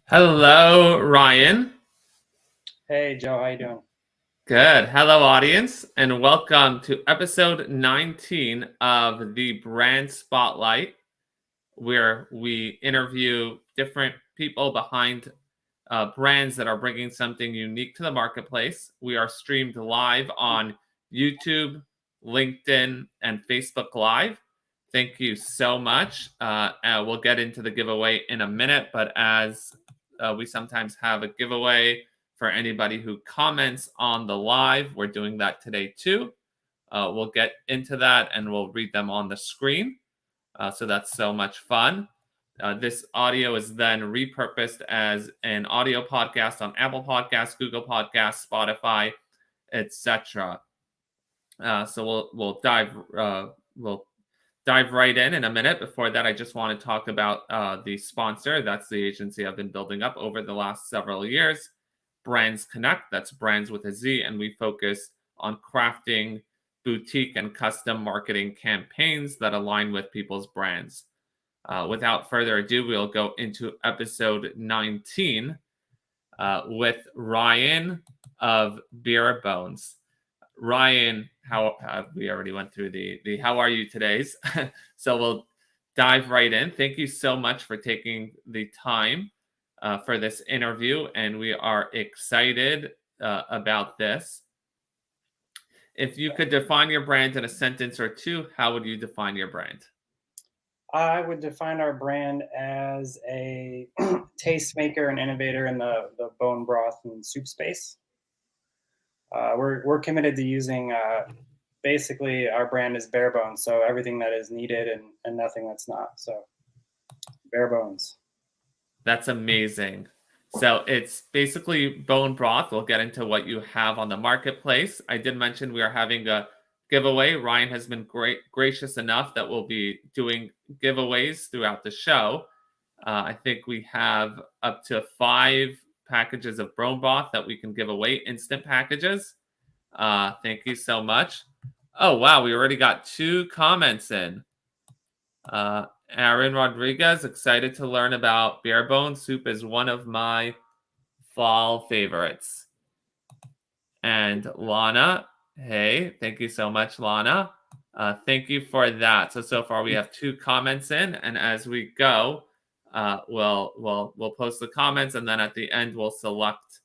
Hello, Ryan. Hey Joe, how you doing? Good. Hello, audience, and welcome to episode 19 of the Brand Spotlight, where we interview different people behind brands that are bringing something unique to the marketplace. We are streamed live on YouTube, LinkedIn, and Facebook Live. Thank you so much. We'll get into the giveaway in a minute, but as we sometimes have a giveaway for anybody who comments on the live, we're doing that today too. We'll get into that and we'll read them on the screen. So that's so much fun. This audio is then repurposed as an audio podcast on Apple Podcasts, Google Podcasts, Spotify, etc. So we'll dive right in a minute. Before that, I just want to talk about the sponsor. That's the agency I've been building up over the last several years. Brands Connect. That's brands with a Z, and we focus on crafting boutique and custom marketing campaigns that align with people's brands. Without further ado, we'll go into episode 19 with Ryan of Bare Bones. Ryan, how we already went through the how are you today's, so we'll dive right in. Thank you so much for taking the time for this interview, and we are excited about this. If you could define your brand in a sentence or two, how would you define your brand? I would define our brand as a tastemaker and innovator in the bone broth and soup space. We're committed to using basically our brand is bare bones, so everything that is needed and nothing that's not. So bare bones. That's amazing. So it's basically bone broth. We'll get into what you have on the marketplace. I did mention we are having a giveaway. Ryan has been gracious enough that we'll be doing giveaways throughout the show. I think we have up to 5 packages of bone broth that we can give away, instant packages. Thank you so much. Oh, wow. We already got 2 comments in. Aaron Rodriguez, excited to learn about bare bone soup, is one of my fall favorites. And Lana, hey, thank you so much, Lana. Thank you for that. So far we have 2 comments in, and as we go, we'll post the comments, and then at the end we'll select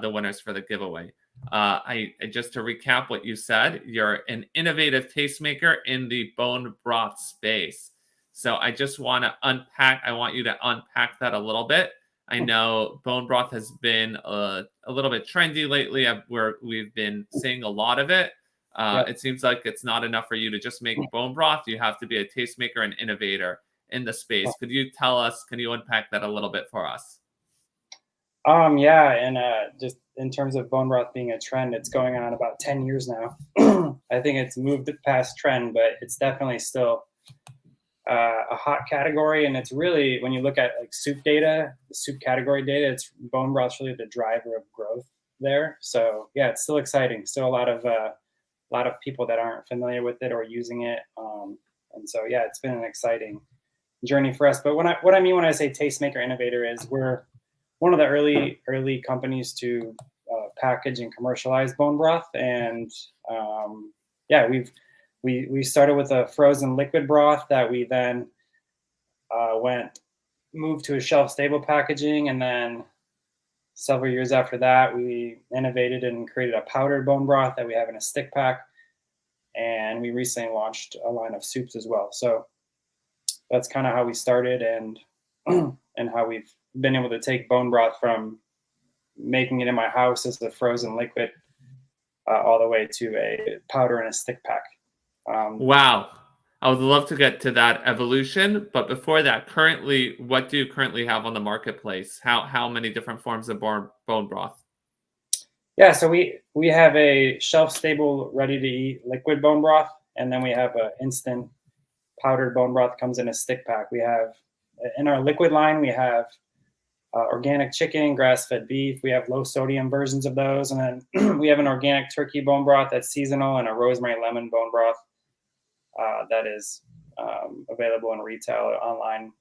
the winners for the giveaway. I just to recap what you said, you're an innovative tastemaker in the bone broth space. So I just want to unpack. I want you to unpack that a little bit. I know bone broth has been a little bit trendy lately, where we've been seeing a lot of it. Yep. It seems like it's not enough for you to just make bone broth. You have to be a tastemaker and innovator in the space. Could you tell us? Can you unpack that a little bit for us? Yeah, and just in terms of bone broth being a trend, it's going on about 10 years now. I think it's moved past trend, but it's definitely still a hot category. And it's really, when you look at like soup data, the soup category data, it's bone broth's really the driver of growth there. So yeah, it's still exciting. Still a lot of people that aren't familiar with it or using it. And so yeah, it's been an exciting journey for us. But what I mean when I say tastemaker innovator is we're one of the early companies to package and commercialize bone broth, and yeah, we started with a frozen liquid broth that we then moved to a shelf stable packaging, and then several years after that we innovated and created a powdered bone broth that we have in a stick pack, and we recently launched a line of soups as well. So that's kind of how we started, and and how we've been able to take bone broth from making it in my house as a frozen liquid all the way to a powder in a stick pack. Wow. I would love to get to that evolution, but before that, currently, what do you currently have on the marketplace? How many different forms of bone broth? Yeah, so we have a shelf stable, ready to eat liquid bone broth, and then we have an instant powdered bone broth comes in a stick pack. We have in our liquid line we have organic chicken, grass-fed beef. We have low sodium versions of those, and then we have an organic turkey bone broth that's seasonal, and a rosemary lemon bone broth that is available in retail or online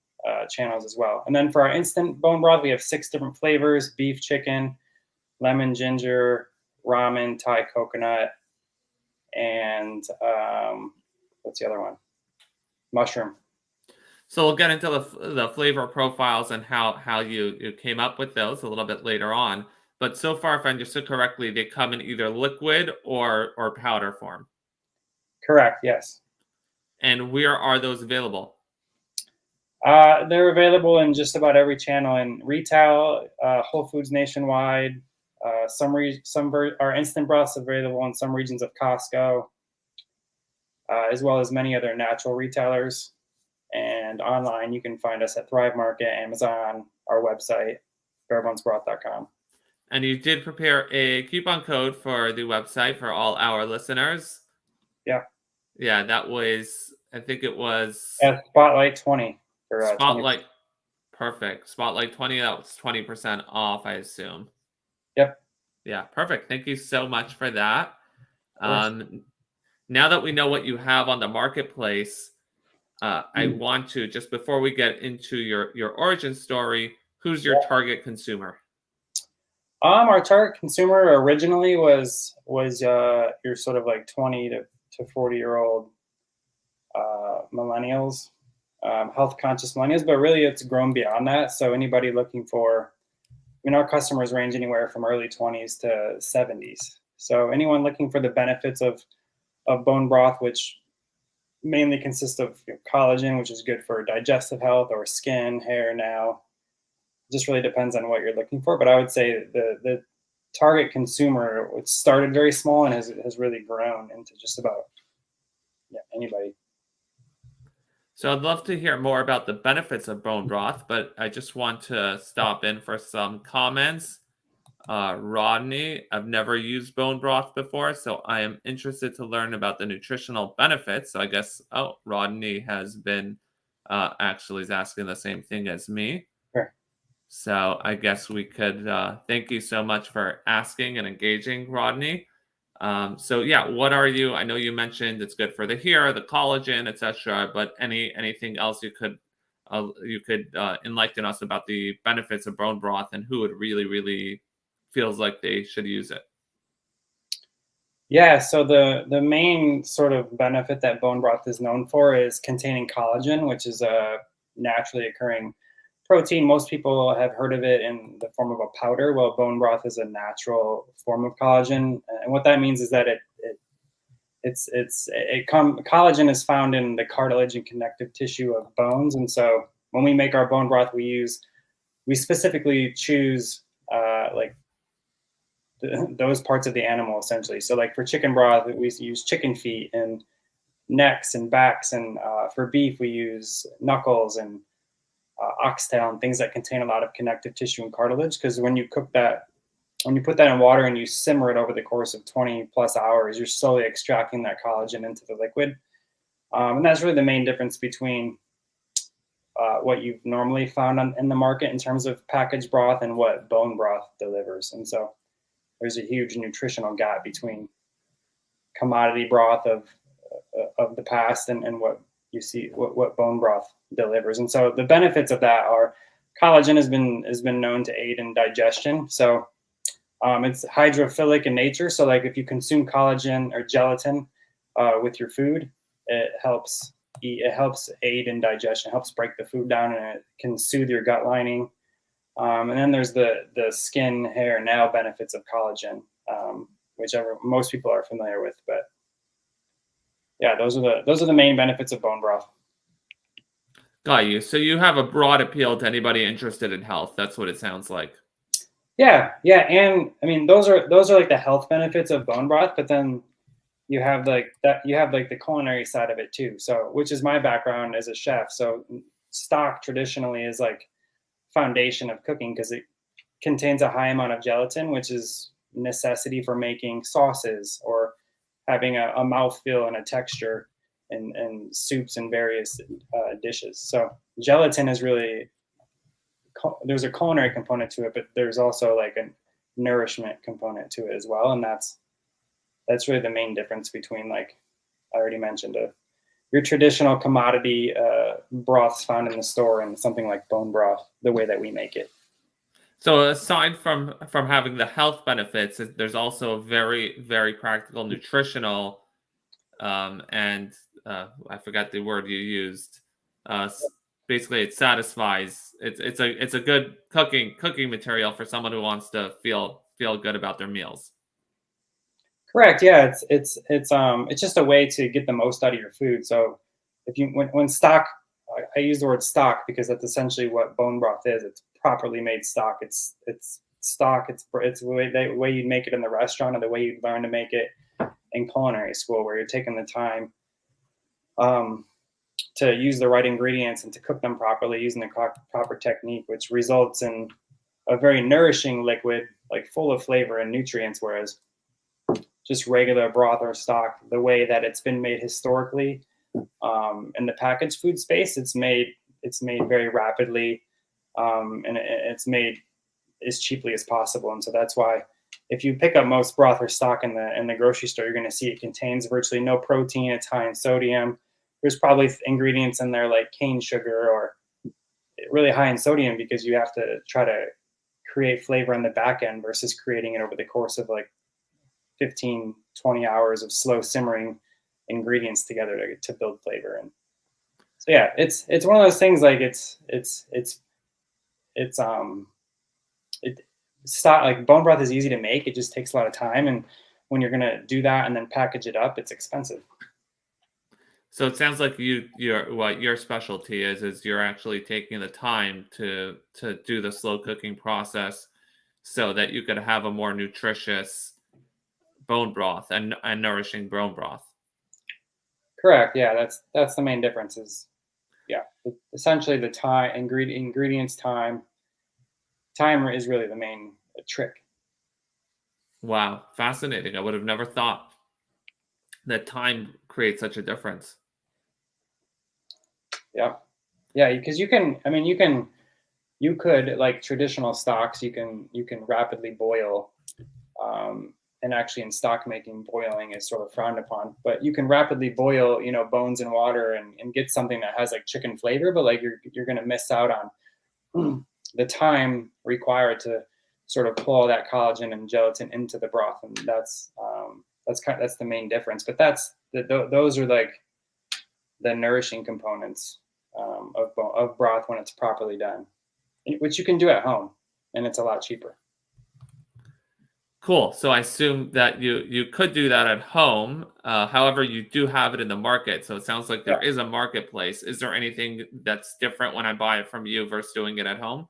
channels as well. And then for our instant bone broth, we have 6 different flavors: beef, chicken, lemon, ginger, ramen, Thai coconut, and what's the other one? Mushroom. So we'll get into the flavor profiles and how you came up with those a little bit later on. But so far, if I understood correctly, they come in either liquid or powder form. Correct. Yes. And where are those available? They're available in just about every channel in retail, Whole Foods nationwide. Our instant broths available in some regions of Costco, as well as many other natural retailers. And online, you can find us at Thrive Market, Amazon, our website, barebonesbroth.com. And you did prepare a coupon code for the website for all our listeners. Yeah. Yeah, that was, I think it was Spotlight 20 for Spotlight. 20%. Perfect. Spotlight 20, that was 20% off, I assume. Yep. Yeah, perfect. Thank you so much for that. Now that we know what you have on the marketplace, I want to, just before we get into your origin story, who's your target consumer? Our target consumer originally was your sort of like 20 to 40-year-old millennials, health conscious millennials, but really it's grown beyond that. So anybody looking for, our customers range anywhere from early 20s to 70s. So anyone looking for the benefits of bone broth, which mainly consists of collagen, which is good for digestive health or skin, hair, nail. Just really depends on what you're looking for. But I would say the target consumer, it started very small and has really grown into just about anybody. So I'd love to hear more about the benefits of bone broth, but I just want to stop in for some comments. Rodney, I've never used bone broth before, so I am interested to learn about the nutritional benefits. So I guess, Rodney has been actually is asking the same thing as me. Sure. So I guess we could thank you so much for asking and engaging, Rodney. So yeah, what are you? I know you mentioned it's good for the hair, the collagen, etc. But anything else you could enlighten us about the benefits of bone broth and who it really feels like they should use it? Yeah, so the main sort of benefit that bone broth is known for is containing collagen, which is a naturally occurring protein. Most people have heard of it in the form of a powder. Well, bone broth is a natural form of collagen, and what that means is that collagen is found in the cartilage and connective tissue of bones, and so when we make our bone broth, we specifically choose like those parts of the animal essentially. So like for chicken broth, we use chicken feet and necks and backs, and for beef we use knuckles and oxtail and things that contain a lot of connective tissue and cartilage. Because when you put that in water and you simmer it over the course of 20 plus hours, you're slowly extracting that collagen into the liquid. And that's really the main difference between what you've normally found in the market in terms of packaged broth and what bone broth delivers. And so there's a huge nutritional gap between commodity broth of the past and what you see, what bone broth delivers. And so the benefits of that are collagen has been known to aid in digestion. So it's hydrophilic in nature. So like if you consume collagen or gelatin with your food, it helps aid in digestion, helps break the food down, and it can soothe your gut lining. And then there's the skin, hair, nail benefits of collagen, which most people are familiar with. But yeah, those are the main benefits of bone broth. Got you. So you have a broad appeal to anybody interested in health. That's what it sounds like. Yeah, and I mean those are like the health benefits of bone broth, but then you have the culinary side of it too. So which is my background as a chef. So stock traditionally is like foundation of cooking because it contains a high amount of gelatin, which is necessity for making sauces or having a mouthfeel and a texture in soups and various dishes. So gelatin is really, there's a culinary component to it, but there's also like a nourishment component to it as well. And that's really the main difference between, like I already mentioned, your traditional commodity broths found in the store and something like bone broth, the way that we make it. So aside from having the health benefits, there's also a very very practical nutritional and I forgot the word you used. Basically, it satisfies. It's a good cooking material for someone who wants to feel good about their meals. Correct. Yeah, it's just a way to get the most out of your food. So if you when stock, I use the word stock because that's essentially what bone broth is. It's properly made stock. It's stock. It's the way you make it in the restaurant or the way you learn to make it in culinary school, where you're taking the time um, to use the right ingredients and to cook them properly using the proper technique, which results in a very nourishing liquid, like full of flavor and nutrients. Whereas just regular broth or stock, the way that it's been made historically in the packaged food space, it's made very rapidly, and it's made as cheaply as possible. And so that's why if you pick up most broth or stock in the grocery store, you're going to see it contains virtually no protein. It's high in sodium. There's probably ingredients in there like cane sugar or really high in sodium because you have to try to create flavor on the back end versus creating it over the course of like 15, 20 hours of slow simmering ingredients together to build flavor. And so yeah, it's one of those things like it's it stock like bone broth is easy to make. It just takes a lot of time, and when you're gonna do that and then package it up, it's expensive. So it sounds like your what your specialty is you're actually taking the time to do the slow cooking process so that you could have a more nutritious bone broth and nourishing bone broth. Correct. Yeah, that's the main difference. Is yeah, essentially the time ingredients time. Time is really the main trick. Wow, fascinating. I would have never thought that time creates such a difference. Yeah, yeah, because you can. I mean, you could like traditional stocks. You can rapidly boil. And actually, in stock making, boiling is sort of frowned upon. But you can rapidly boil, bones in water and get something that has like chicken flavor. But like you're going to miss out on the time required to sort of pull all that collagen and gelatin into the broth, and that's the main difference. But those are like the nourishing components of broth when it's properly done, which you can do at home, and it's a lot cheaper. Cool. So I assume that you could do that at home. However, you do have it in the market. So it sounds like Yeah. there is a marketplace. Is there anything that's different when I buy it from you versus doing it at home?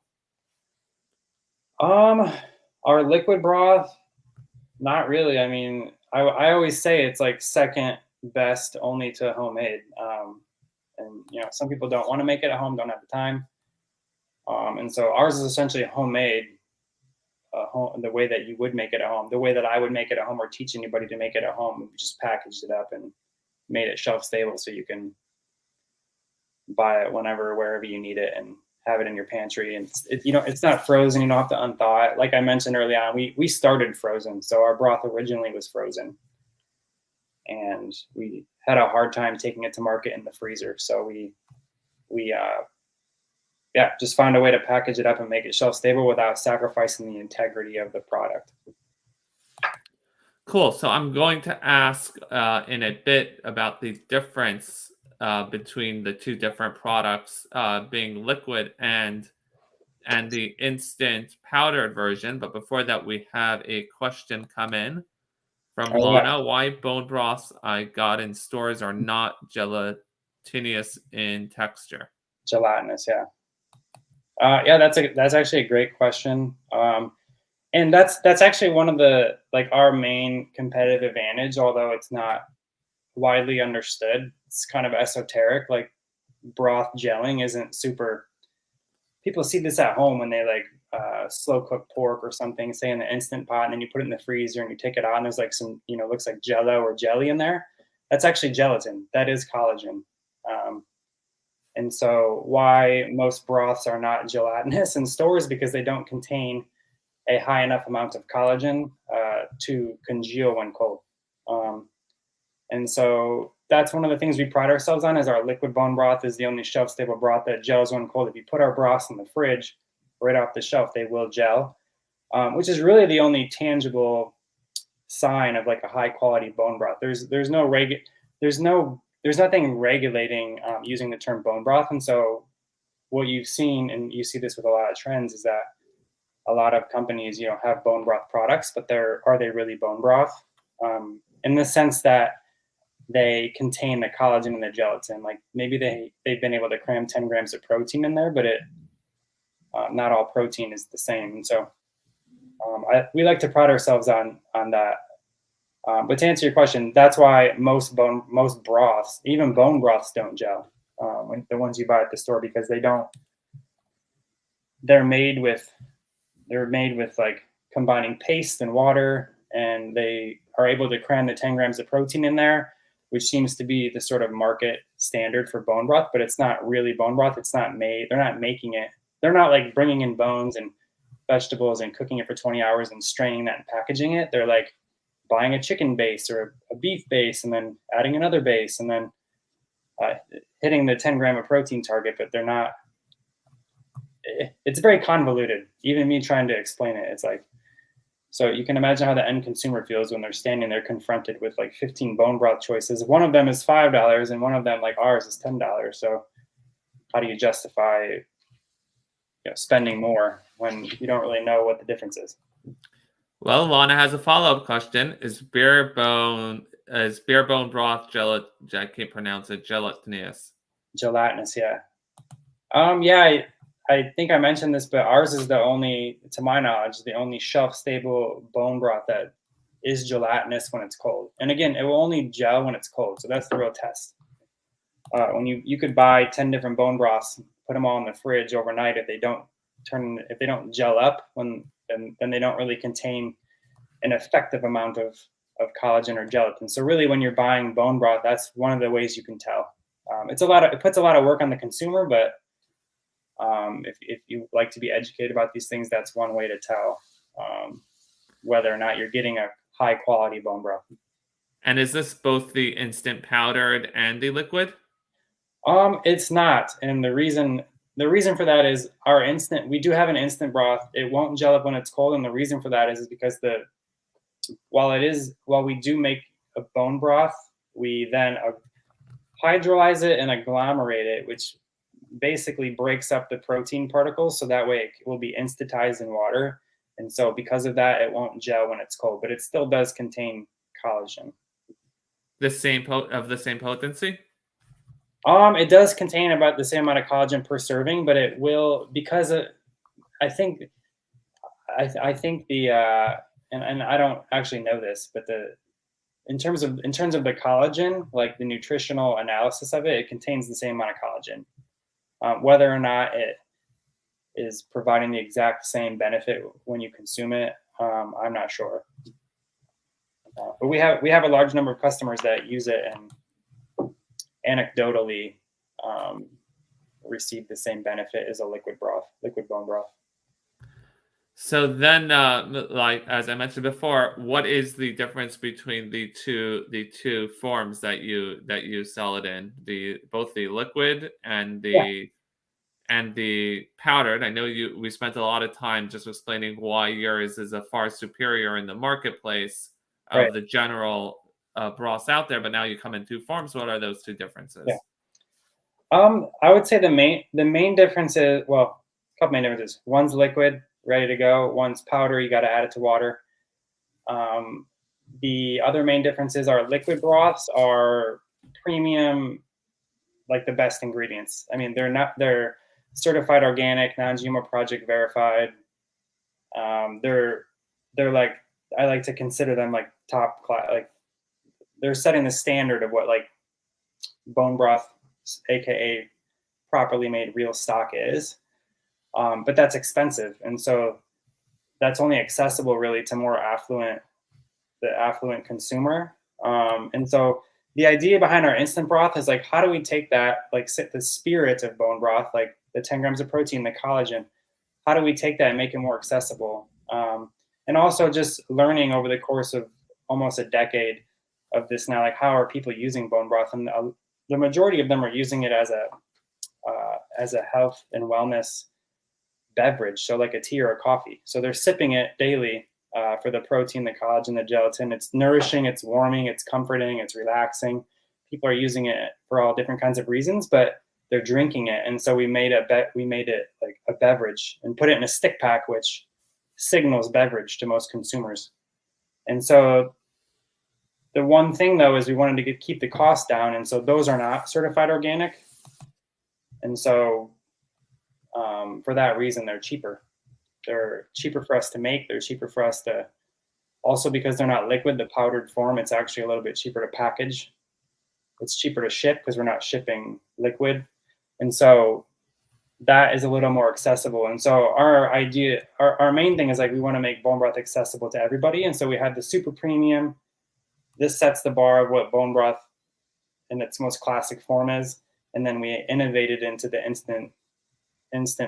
Um, our liquid broth, not really. I mean, I always say it's like second best only to homemade. And some people don't want to make it at home, don't have the time. And so ours is essentially homemade, the way that you would make it at home, the way that I would make it at home or teach anybody to make it at home. We just packaged it up and made it shelf stable so you can buy it whenever, wherever you need it, and have it in your pantry. And it's not frozen. You don't have to unthaw it. Like I mentioned early on, we started frozen, so our broth originally was frozen, and we had a hard time taking it to market in the freezer. So we yeah, just find a way to package it up and make it shelf stable without sacrificing the integrity of the product. Cool. So I'm going to ask in a bit about the difference between the two different products, being liquid and the instant powdered version. But before that, we have a question come in from Oh yeah, Lana. Why bone broths I got in stores are not gelatinous in texture? gelatinous. Yeah, yeah. That's actually a great question. And that's actually one of the like our main competitive advantage, although it's not widely understood. It's kind of esoteric. Like broth gelling isn't super. People see this at home when they like slow cook pork or something, say in the instant pot, and then you put it in the freezer and you take it out, and there's like some looks like Jello or jelly in there. That's actually gelatin. That is collagen. Um, and so why most broths are not gelatinous in stores because they don't contain a high enough amount of collagen to congeal when cold. And so that's one of the things we pride ourselves on is our liquid bone broth is the only shelf stable broth that gels when cold. If you put our broths in the fridge right off the shelf, they will gel, which is really the only tangible sign of like a high quality bone broth. There's nothing regulating using the term bone broth, and so what you've seen, and you see this with a lot of trends, is that a lot of companies, have bone broth products, but are they really bone broth? In the sense that they contain the collagen and the gelatin. Like maybe they've been able to cram 10 grams of protein in there, but not all protein is the same. And so we like to pride ourselves on that. But to answer your question, that's why most broths, even bone broths, don't gel. The ones you buy at the store, because they don't. They're made with like combining paste and water, and they are able to cram the 10 grams of protein in there, which seems to be the sort of market standard for bone broth, but it's not really bone broth. It's not made. They're not making it. They're not like bringing in bones and vegetables and cooking it for 20 hours and straining that and packaging it. They're like buying a chicken base or a beef base and then adding another base and then hitting the 10 gram of protein target, but they're not. It's very convoluted. Even me trying to explain it, it's like, so you can imagine how the end consumer feels when they're standing there confronted with like 15 bone broth choices. One of them is $5 and one of them, like ours, is $10. So how do you justify spending more when you don't really know what the difference is? Well, Lana has a follow-up question. Is bare bone broth I can't pronounce it, gelatinous? Gelatinous, yeah. I think I mentioned this, but ours is the only, to my knowledge, the only shelf-stable bone broth that is gelatinous when it's cold. And again, it will only gel when it's cold, so that's the real test. When you could buy 10 different bone broths, put them all in the fridge overnight. If they don't gel up, then they don't really contain an effective amount of collagen or gelatin. So really, when you're buying bone broth, that's one of the ways you can tell. It puts a lot of work on the consumer, but if you like to be educated about these things, that's one way to tell whether or not you're getting a high quality bone broth. And is this both the instant powdered and the liquid? It's not, and the reason for that is we do have an instant broth. It won't gel up when it's cold, and the reason for that is because while we do make a bone broth, we then hydrolyze it and agglomerate it, which basically breaks up the protein particles, so that way it will be instantized in water. And so because of that, it won't gel when it's cold, but it still does contain collagen. The same potency? It does contain about the same amount of collagen per serving, but it will, because I think the and I don't actually know this, but in terms of the collagen, like the nutritional analysis of it contains the same amount of collagen. Whether or not it is providing the exact same benefit when you consume it, I'm not sure. But we have a large number of customers that use it and anecdotally receive the same benefit as a liquid bone broth. So then, like as I mentioned before, what is the difference between the two forms that you sell it in? Both the liquid and the powdered. I know we spent a lot of time just explaining why yours is a far superior in the marketplace of the general broths out there, but now you come in two forms. What are those two differences? Yeah. I would say the main difference is, well, a couple main differences. One's liquid, ready to go. One's powder, you got to add it to water. The other main differences are liquid broths are premium, like the best ingredients. I mean, they're certified organic, non-GMO project verified. They're like, I like to consider them like top class. Like they're setting the standard of what like bone broth, aka properly made real stock, is. But that's expensive, and so that's only accessible really to the affluent consumer. And so the idea behind our instant broth is like, how do we take that, like the spirit of bone broth, like the 10 grams of protein, the collagen, how do we take that and make it more accessible? And also just learning over the course of almost a decade this now. Like, how are people using bone broth? And the majority of them are using it as a health and wellness beverage, so like a tea or a coffee. So they're sipping it daily for the protein, the collagen, the gelatin. It's nourishing, it's warming, it's comforting, it's relaxing. People are using it for all different kinds of reasons, but they're drinking it. And so we made it like a beverage and put it in a stick pack, which signals beverage to most consumers. And so the one thing though is we wanted to keep the cost down, and so those are not certified organic. And so for that reason, they're cheaper. They're cheaper for us to make. They're cheaper for us to, also because they're not liquid, the powdered form, it's actually a little bit cheaper to package. It's cheaper to ship because we're not shipping liquid. And so that is a little more accessible. And so our main thing is like, we want to make bone broth accessible to everybody. And so we have the super premium. This sets the bar of what bone broth in its most classic form is. And then we innovated into the instant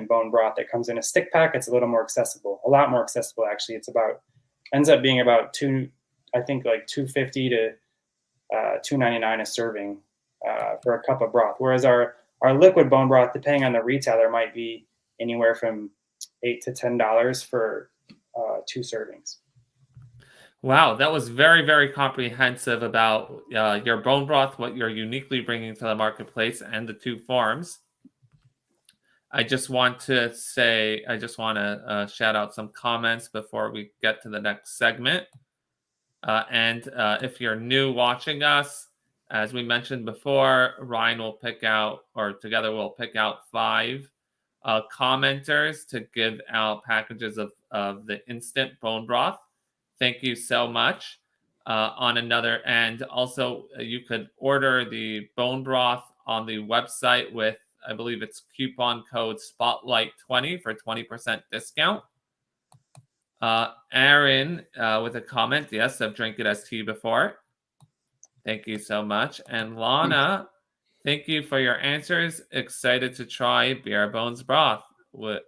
bone broth that comes in a stick pack. It's a little more accessible, a lot more accessible actually. Ends up being about $250 to $2.99 a serving for a cup of broth. Whereas our liquid bone broth, depending on the retailer, might be anywhere from $8 to $10 for 2 servings. Wow, that was very, very comprehensive about your bone broth, what you're uniquely bringing to the marketplace, and the 2 forms. I just want to shout out some comments before we get to the next segment. And if you're new watching us, as we mentioned before, Ryan will pick out, or together we'll pick out 5 commenters to give out packages of the instant bone broth. Thank you so much. On another end, also, you could order the bone broth on the website with, I believe it's coupon code Spotlight20 for 20% discount. Aaron with a comment, yes, I've drank it as tea before. Thank you so much. And Lana, thank you for your answers. Excited to try Bare Bones Broth.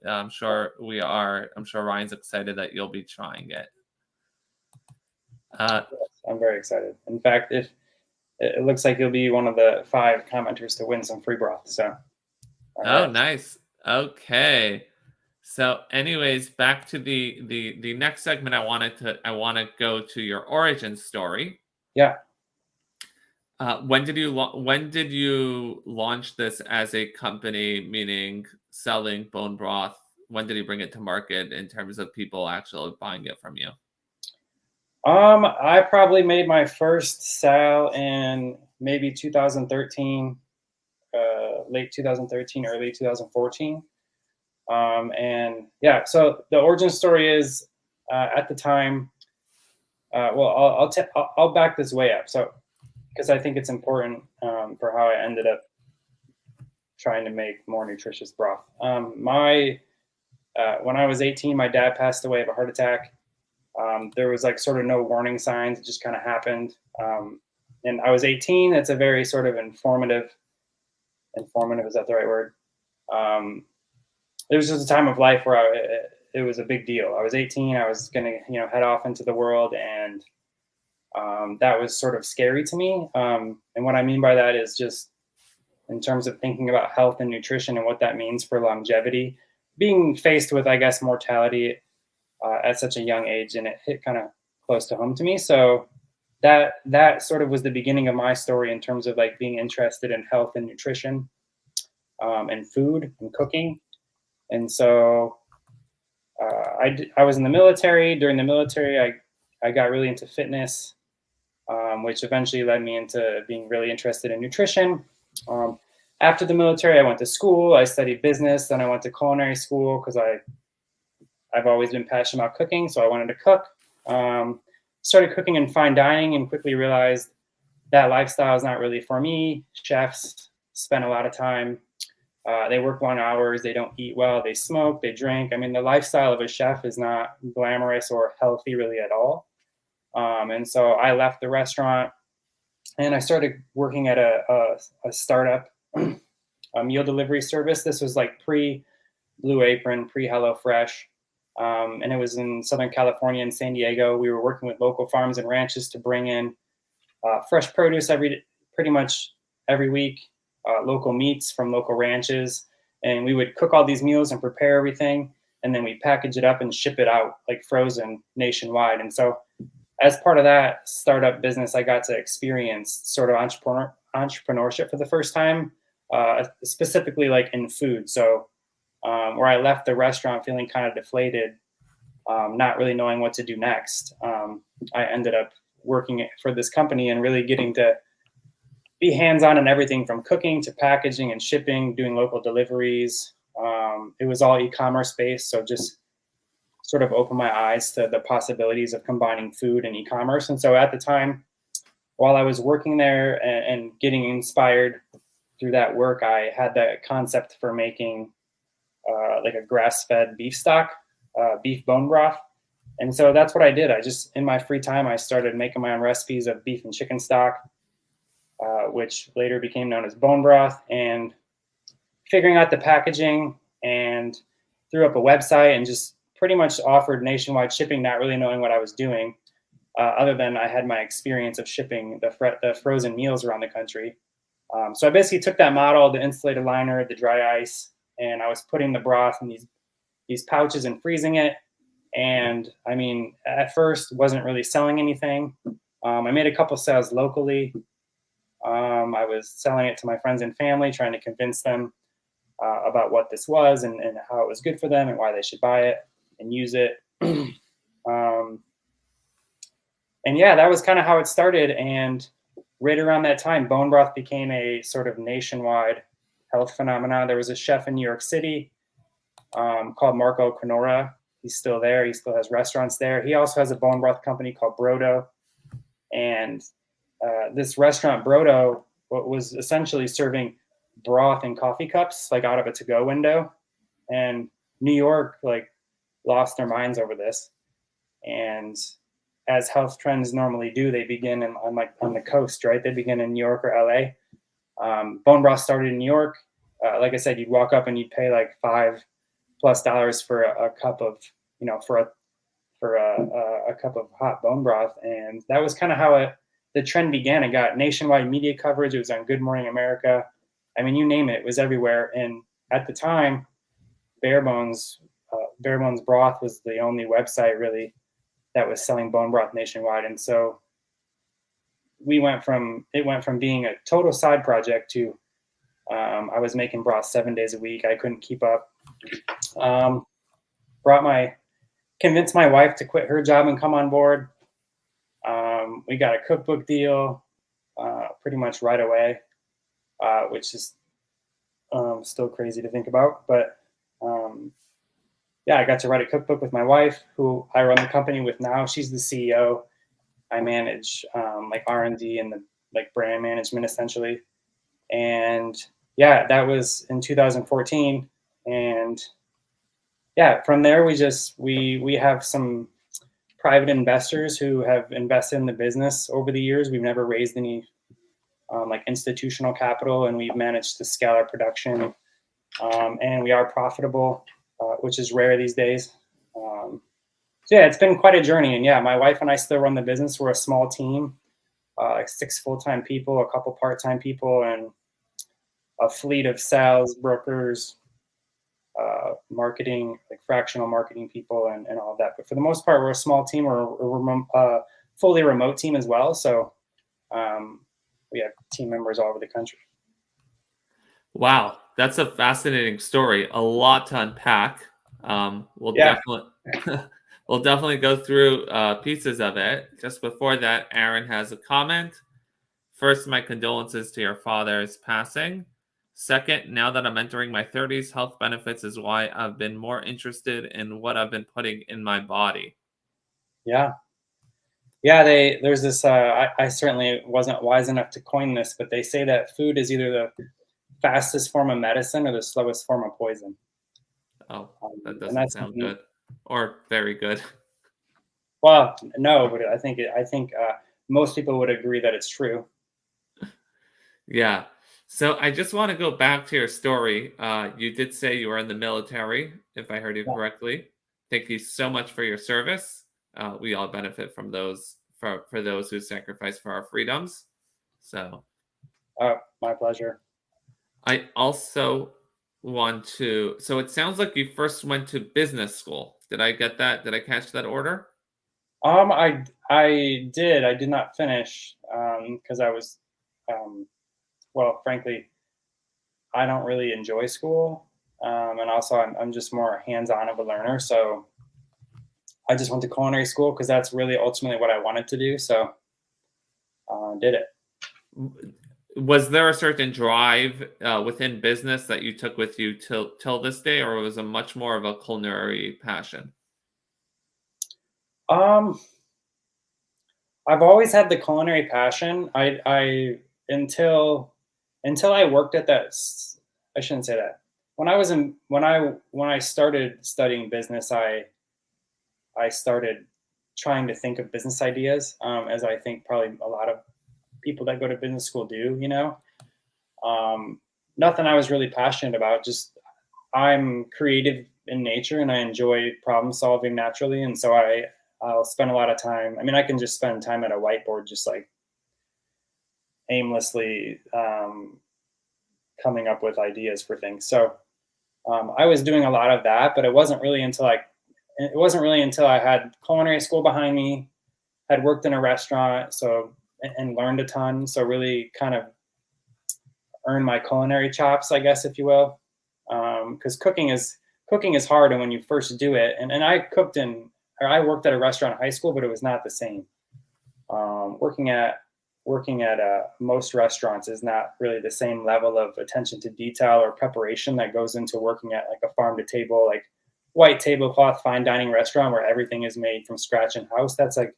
I'm sure Ryan's excited that you'll be trying it. Yes, I'm very excited. In fact, it looks like you'll be one of the 5 commenters to win some free broth. So, right. Nice. Okay. So, anyways, back to the next segment. I want to go to your origin story. Yeah. When did you launch this as a company, meaning selling bone broth? When did you bring it to market in terms of people actually buying it from you? I probably made my first sale in maybe 2013, late 2013, early 2014. And yeah, so the origin story is at the time. Well, I'll back this way up. So, because I think it's important for how I ended up trying to make more nutritious broth. When I was 18, my dad passed away of a heart attack. There was like sort of no warning signs. It just kind of happened. And I was 18. It's a very sort of informative, is that the right word? It was just a time of life where it was a big deal. I was 18. I was going to, head off into the world. And that was sort of scary to me. And what I mean by that is just in terms of thinking about health and nutrition and what that means for longevity, being faced with, I guess, mortality at such a young age, and it hit kind of close to home to me. So that sort of was the beginning of my story in terms of like being interested in health and nutrition and food and cooking. And so I was in the military. During the military, I got really into fitness, which eventually led me into being really interested in nutrition. After the military, I went to school. I studied business. Then I went to culinary school because I've always been passionate about cooking, so I wanted to cook. Started cooking in fine dining and quickly realized that lifestyle is not really for me. Chefs spend a lot of time. They work long hours. They don't eat well. They smoke. They drink. I mean, the lifestyle of a chef is not glamorous or healthy really at all. And so I left the restaurant and I started working at a startup meal delivery service. This was like pre-Blue Apron, pre-HelloFresh. And it was in Southern California and San Diego. We were working with local farms and ranches to bring in fresh produce pretty much every week, local meats from local ranches, and we would cook all these meals and prepare everything, and then we package it up and ship it out like frozen nationwide. And so, as part of that startup business, I got to experience sort of entrepreneurship for the first time, specifically like in food. So, where I left the restaurant feeling kind of deflated, not really knowing what to do next, I ended up working for this company and really getting to be hands-on in everything from cooking to packaging and shipping, doing local deliveries. It was all e-commerce based, so just sort of opened my eyes to the possibilities of combining food and e-commerce. And so at the time, while I was working there and getting inspired through that work, I had that concept for making like a grass-fed beef stock, beef bone broth. And so that's what I did. I just, in my free time, I started making my own recipes of beef and chicken stock, which later became known as bone broth, and figuring out the packaging, and threw up a website and just pretty much offered nationwide shipping, not really knowing what I was doing, other than I had my experience of shipping the frozen meals around the country. So I basically took that model, the insulated liner, the dry ice, and I was putting the broth in these pouches and freezing it. And I mean, at first, wasn't really selling anything. I made a couple sales locally. I was selling it to my friends and family, trying to convince them about what this was and how it was good for them and why they should buy it and use it. And yeah, that was kind of how it started. And right around that time, bone broth became a sort of nationwide health phenomenon. There was a chef in New York City called Marco Canora. He's still there. He still has restaurants there. He also has a bone broth company called Brodo. And this restaurant, Brodo, was essentially serving broth in coffee cups, like out of a to-go window. And New York, like, lost their minds over this. And as health trends normally do, they begin on the coast, right? They begin in New York or LA. Bone broth started in New York. Like I said, you'd walk up and you'd pay like $5+ for a cup of, for a cup of hot bone broth. And that was kind of how the trend began. It got nationwide media coverage. It was on Good Morning America. I mean, you name it, it was everywhere. And at the time, Bare Bones Broth was the only website really that was selling bone broth nationwide. And so it went from being a total side project to I was making broth 7 days a week. I couldn't keep up. Convinced my wife to quit her job and come on board. We got a cookbook deal pretty much right away, which is still crazy to think about. But yeah, I got to write a cookbook with my wife, who I run the company with now. She's the CEO. I manage like R&D and the like brand management essentially. And yeah, that was in 2014. And yeah, from there we have some private investors who have invested in the business over the years. We've never raised any like institutional capital, and we've managed to scale our production. And we are profitable, which is rare these days. So yeah, it's been quite a journey. And yeah, my wife and I still run the business. We're a small team, like 6 full-time people, a couple part-time people, and a fleet of sales brokers, marketing, like fractional marketing people, and all of that. But for the most part, we're a small team. We're a fully remote team as well. So we have team members all over the country. Wow, that's a fascinating story. A lot to unpack. We'll definitely go through pieces of it. Just before that, Aaron has a comment. First, my condolences to your father's passing. Second, now that I'm entering my 30s, health benefits is why I've been more interested in what I've been putting in my body. Yeah. Yeah, there's this, I certainly wasn't wise enough to coin this, but they say that food is either the fastest form of medicine or the slowest form of poison. Oh, that doesn't sound good or very good. Well, no, but I think most people would agree that it's true. Yeah. So I just want to go back to your story. You did say you were in the military, if I heard you correctly. Thank you so much for your service. We all benefit from those for those who sacrifice for our freedoms. So My pleasure. I also want to. So it sounds like you first went to business school. Did I get that? Did I catch that order? I did. I did not finish because I was, um, well, frankly, I don't really enjoy school, and also I'm just more hands-on of a learner. So I just went to culinary school because that's really ultimately what I wanted to do. So did it. W- Was there a certain drive within business that you took with you till this day, or was it much more of a culinary passion? Um, I've always had the culinary passion. I until I worked at I shouldn't say that. When I was in when I started studying business, I started trying to think of business ideas, as I think probably a lot of people that go to business school do. Um, Nothing I was really passionate about. Just I'm creative in nature and I enjoy problem solving naturally, and so I'll spend a lot of time. I mean, I can just spend time at a whiteboard, just like aimlessly coming up with ideas for things. So I was doing a lot of that, but it wasn't really until I had culinary school behind me, had worked in a restaurant, and learned a ton. So really kind of earned my culinary chops, I guess, if you will. Because cooking is hard, and when you first do it, and I worked at a restaurant in high school, but it was not the same. Um, working at working at most restaurants is not really the same level of attention to detail or preparation that goes into working at like a farm to table, like white tablecloth fine dining restaurant where everything is made from scratch in house. That's like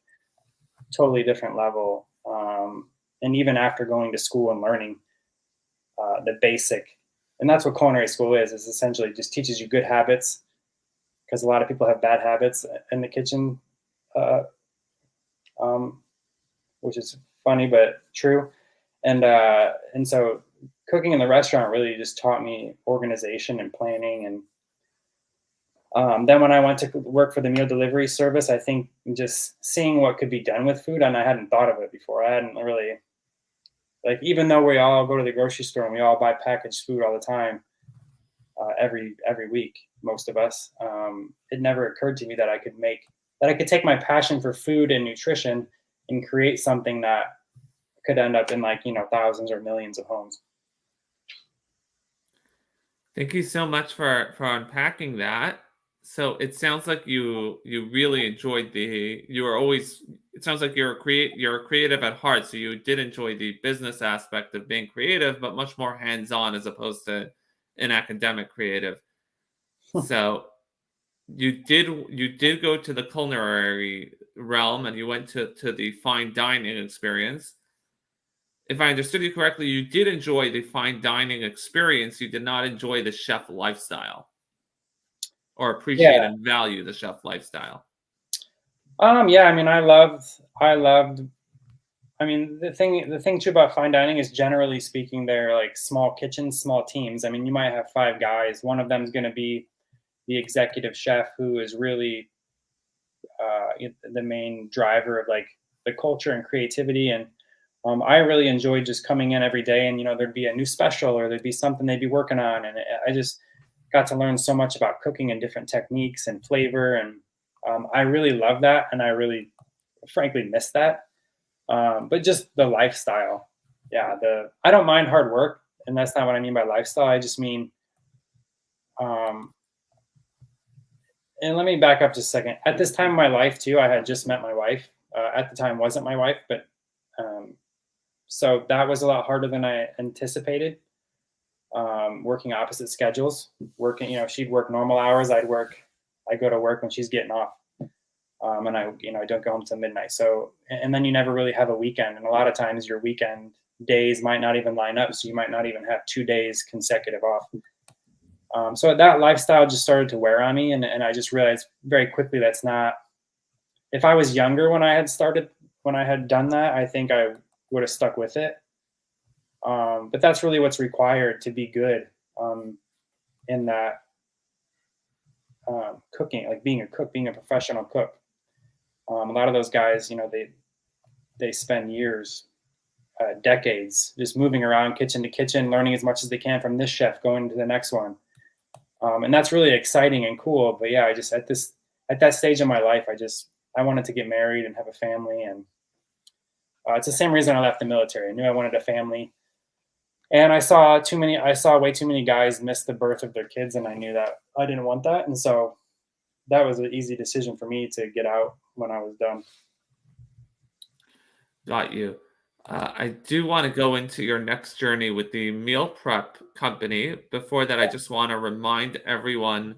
totally different level. And even after going to school and learning the basic, and that's what culinary school is essentially just teaches you good habits, because a lot of people have bad habits in the kitchen, uh, um, which is funny but true. And so cooking in the restaurant really just taught me organization and planning. And then when I went to work for the meal delivery service, I think just seeing what could be done with food, and I hadn't thought of it before. I hadn't really, like, even though we all go to the grocery store and we all buy packaged food all the time, every week, most of us, it never occurred to me that I could take my passion for food and nutrition and create something that could end up in, like, thousands or millions of homes. Thank you so much for unpacking that. So it sounds like you really enjoyed the you were always it sounds like you're creative at heart, so you did enjoy the business aspect of being creative, but much more hands-on as opposed to an academic creative. So you did go to the culinary realm and you went to the fine dining experience. If I understood you correctly, you did enjoy the fine dining experience. You did not enjoy the chef lifestyle or appreciate Yeah. and value the chef lifestyle. Yeah, I mean, I loved, I mean, the thing too about fine dining is, generally speaking, they're like small kitchens, small teams. I mean, you might have five guys. One of them is going to be the executive chef, who is really the main driver of like the culture and creativity. And I really enjoyed just coming in every day, and there'd be a new special or there'd be something they'd be working on, and I just got to learn so much about cooking and different techniques and flavor. And I really love that, and I really, frankly, miss that. But just the lifestyle, yeah. The I don't mind hard work, and that's not what I mean by lifestyle. I just mean, um, and let me back up just a second. At this time of my life, too, I had just met my wife. At the time, wasn't my wife, but um, so that was a lot harder than I anticipated. Working opposite schedules, she'd work normal hours. I go to work when she's getting off, and I don't go home till midnight. So, and then you never really have a weekend, and a lot of times your weekend days might not even line up, so you might not even have 2 days consecutive off. So that lifestyle just started to wear on me, and I just realized very quickly that's not. If I was younger when I had done that, I think I would have stuck with it. But that's really what's required to be good, in that, cooking, like being a cook, being a professional cook. A lot of those guys, they spend years, decades, just moving around kitchen to kitchen, learning as much as they can from this chef, going to the next one. And that's really exciting and cool. But yeah, I just at that stage of my life, I wanted to get married and have a family, and it's the same reason I left the military. I knew I wanted a family, and I saw way too many guys miss the birth of their kids, and I knew that I didn't want that, and so that was an easy decision for me to get out when I was done. Got you. I do want to go into your next journey with the meal prep company. Before that, I just want to remind everyone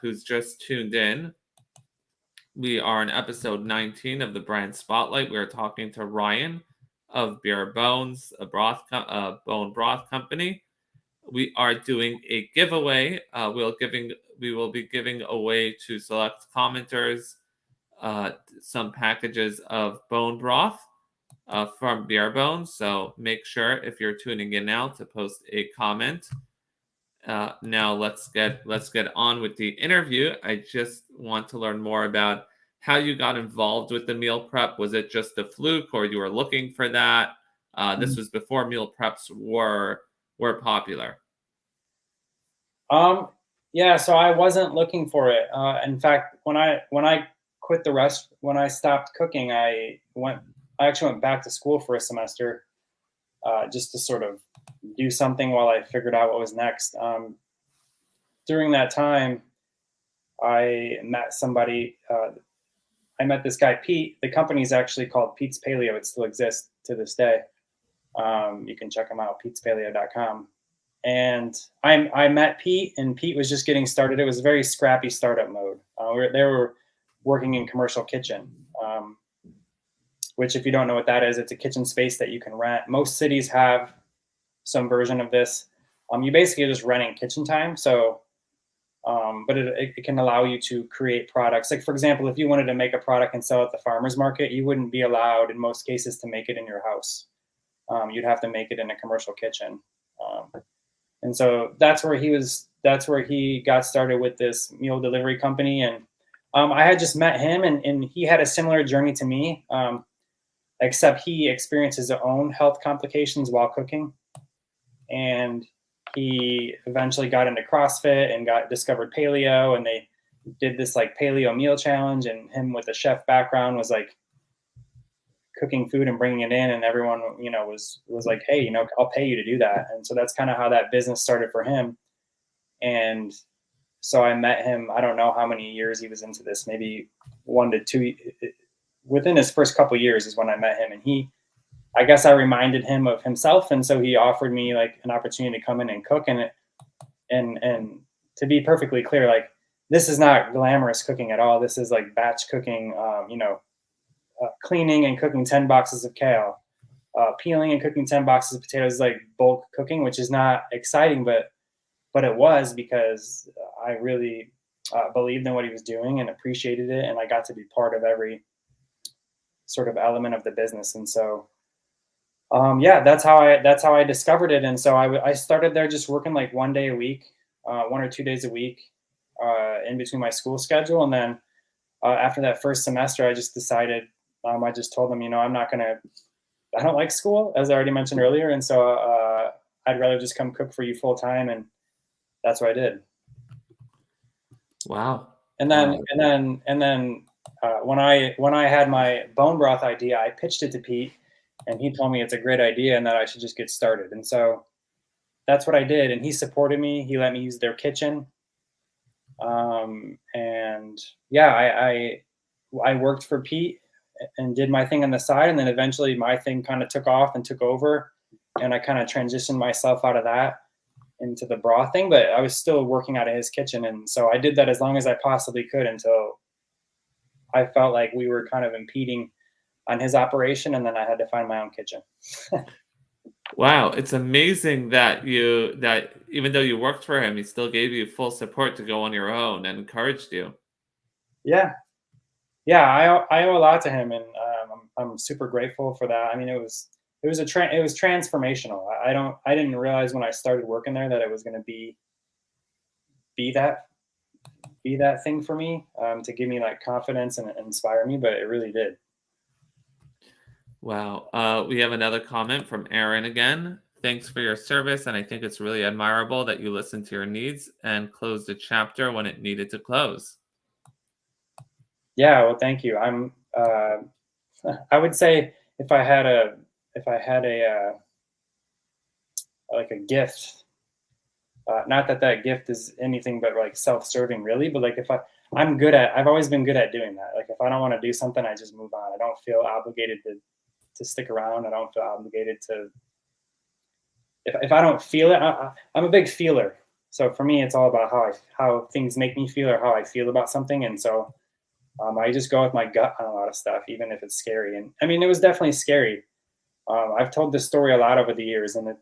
who's just tuned in. We are in episode 19 of the Brand Spotlight. We are talking to Ryan of Bare Bones, bone broth company. We are doing a giveaway. We will be giving away to select commenters some packages of bone broth from Bare Bones. So make sure if you're tuning in now to post a comment. Now let's get on with the interview. I just want to learn more about how you got involved with the meal prep. Was it just a fluke, or you were looking for that? This was before meal preps were popular. Yeah, so I wasn't looking for it. In fact, when I quit when I stopped cooking, I actually went back to school for a semester, just to sort of do something while I figured out what was next. During that time, I met somebody. I met this guy, Pete. The company's actually called Pete's Paleo. It still exists to this day. You can check them out, petespaleo.com. And I met Pete, and Pete was just getting started. It was a very scrappy startup mode. They were working in commercial kitchen, which, if you don't know what that is, it's a kitchen space that you can rent. Most cities have some version of this. You basically are just renting kitchen time. So, but it can allow you to create products. Like, for example, if you wanted to make a product and sell it at the farmer's market, you wouldn't be allowed in most cases to make it in your house. You'd have to make it in a commercial kitchen. And so that's where he got started with this meal delivery company. And I had just met him, and he had a similar journey to me, except he experienced his own health complications while cooking. And he eventually got into CrossFit and discovered paleo, and they did this like paleo meal challenge, and him with a chef background was like cooking food and bringing it in, and everyone, was like, hey, I'll pay you to do that. And so that's kind of how that business started for him. And so I met him, I don't know how many years he was into this, maybe 1 to 2. Within his first couple years is when I met him, and I guess I reminded him of himself, and so he offered me like an opportunity to come in and cook. And to be perfectly clear, like, this is not glamorous cooking at all. This is like batch cooking, cleaning and cooking 10 boxes of kale, peeling and cooking 10 boxes of potatoes, like bulk cooking, which is not exciting, but it was because I really believed in what he was doing and appreciated it, and I got to be part of every sort of element of the business. And so that's how I discovered it. And so I started there just working like 1 day a week, 1 or 2 days a week, in between my school schedule. And then after that first semester, I just decided, I just told them, I don't like school, as I already mentioned earlier. And so I'd rather just come cook for you full time. And that's what I did. Wow. And then when I had my bone broth idea, I pitched it to Pete, and he told me it's a great idea and that I should just get started. And so that's what I did. And he supported me. He let me use their kitchen. And yeah, I worked for Pete and did my thing on the side. And then eventually my thing kind of took off and took over. And I kind of transitioned myself out of that into the broth thing, but I was still working out of his kitchen. And so I did that as long as I possibly could until I felt like we were kind of impeding on his operation. And then I had to find my own kitchen. Wow, it's amazing that even though you worked for him, he still gave you full support to go on your own and encouraged you. Yeah. I owe a lot to him, and I'm super grateful for that. I mean, it was transformational. I didn't realize when I started working there that it was going to be that thing for me, to give me like confidence and inspire me, but it really did. Wow. We have another comment from Aaron again. Thanks for your service, and I think it's really admirable that you listened to your needs and closed a chapter when it needed to close. Yeah, well, thank you. I would say if I had like a gift, not that that gift is anything but like self-serving really, but like I've always been good at doing that. Like if I don't want to do something, I just move on. I don't feel obligated to stick around. I don't feel obligated to, if I don't feel it, I'm a big feeler. So for me, it's all about how things make me feel or how I feel about something. And so I just go with my gut on a lot of stuff, even if it's scary. And I mean, it was definitely scary. I've told this story a lot over the years, and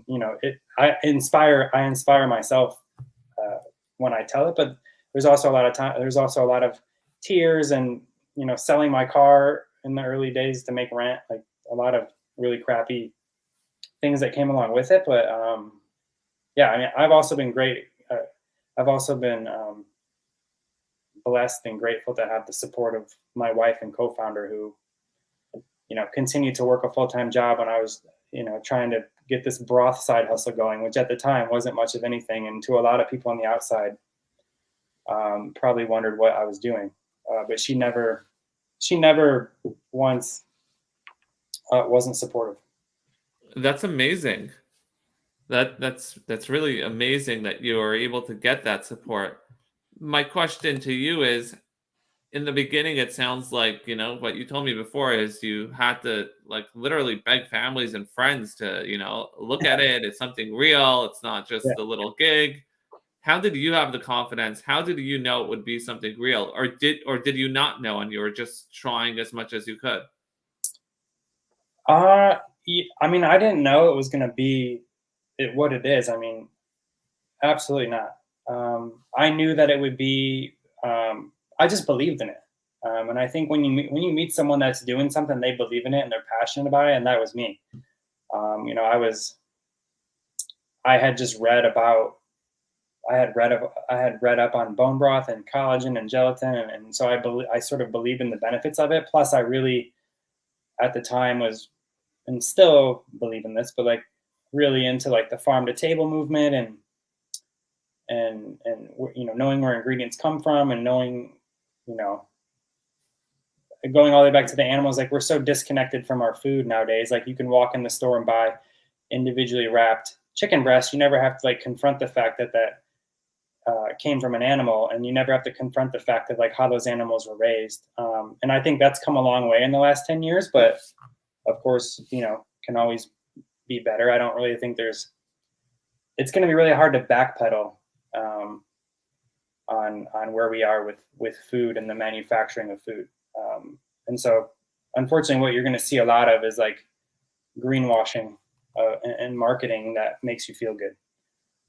you know, I inspire myself when I tell it. But there's also a lot of time. There's also a lot of tears, and you know, selling my car in the early days to make rent, like a lot of really crappy things that came along with it. But yeah, I mean, I've also been great. I've also been blessed and grateful to have the support of my wife and co-founder, who you know continued to work a full-time job when I was you know trying to get this broth side hustle going, which at the time wasn't much of anything, and to a lot of people on the outside, probably wondered what I was doing. But she never once wasn't supportive. That's amazing. That's really amazing that you are able to get that support. My question to you is, in the beginning, it sounds like, what you told me before is you had to like literally beg families and friends to, look at it. It's something real. It's not Yeah. just a little gig. How did you have the confidence? How did you know it would be something real? Or did you not know and you were just trying as much as you could? Uh, I mean, I didn't know it was going to be what it is. I mean, absolutely not. I knew that it would be. I just believed in it, and I think when you meet someone that's doing something, they believe in it and they're passionate about it, and that was me. You know, I had just read about. I had read up on bone broth and collagen and gelatin, and so I sort of believed in the benefits of it. Plus, I really at the time was and still believe in this, but like really into like the farm to table movement and you know knowing where ingredients come from and knowing you know going all the way back to the animals. Like we're so disconnected from our food nowadays. Like you can walk in the store and buy individually wrapped chicken breast. You never have to like confront the fact that came from an animal, and you never have to confront the fact of like how those animals were raised. And I think that's come a long way in the last 10 years, but of course, you know, can always be better. I don't really think it's going to be really hard to backpedal um, on where we are with food and the manufacturing of food. And so, unfortunately, what you're going to see a lot of is like greenwashing and marketing that makes you feel good.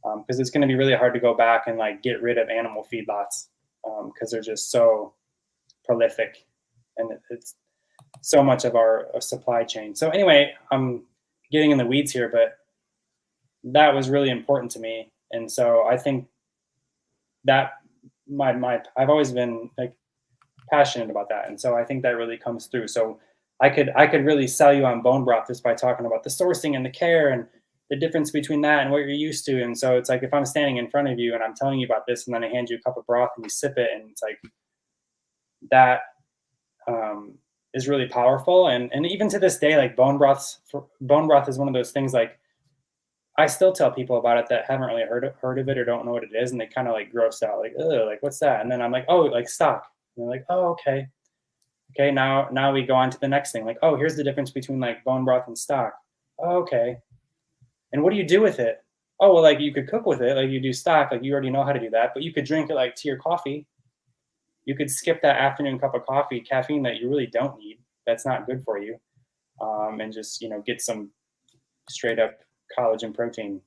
Because it's going to be really hard to go back and like get rid of animal feedlots because they're just so prolific, and it's so much of our supply chain. So anyway, I'm getting in the weeds here, but that was really important to me, and so I think that my I've always been like passionate about that, and so I think that really comes through. So I could really sell you on bone broth just by talking about the sourcing and the care and the difference between that and what you're used to. And so it's like if I'm standing in front of you and I'm telling you about this, and then I hand you a cup of broth and you sip it, and it's like that is really powerful. And even to this day, like bone broth is one of those things like I still tell people about it that haven't really heard of it or don't know what it is, and they kind of like gross out, like, oh, like what's that? And then I'm like, oh, like stock. And they're like, oh, okay. Okay, now we go on to the next thing. Like, oh, here's the difference between like bone broth and stock. Oh, okay. And what do you do with it? Oh, well, like you could cook with it, like you do stock, like you already know how to do that, but you could drink it like tea or coffee. You could skip that afternoon cup of coffee, caffeine that you really don't need. That's not good for you. And just, you know, get some straight up collagen protein.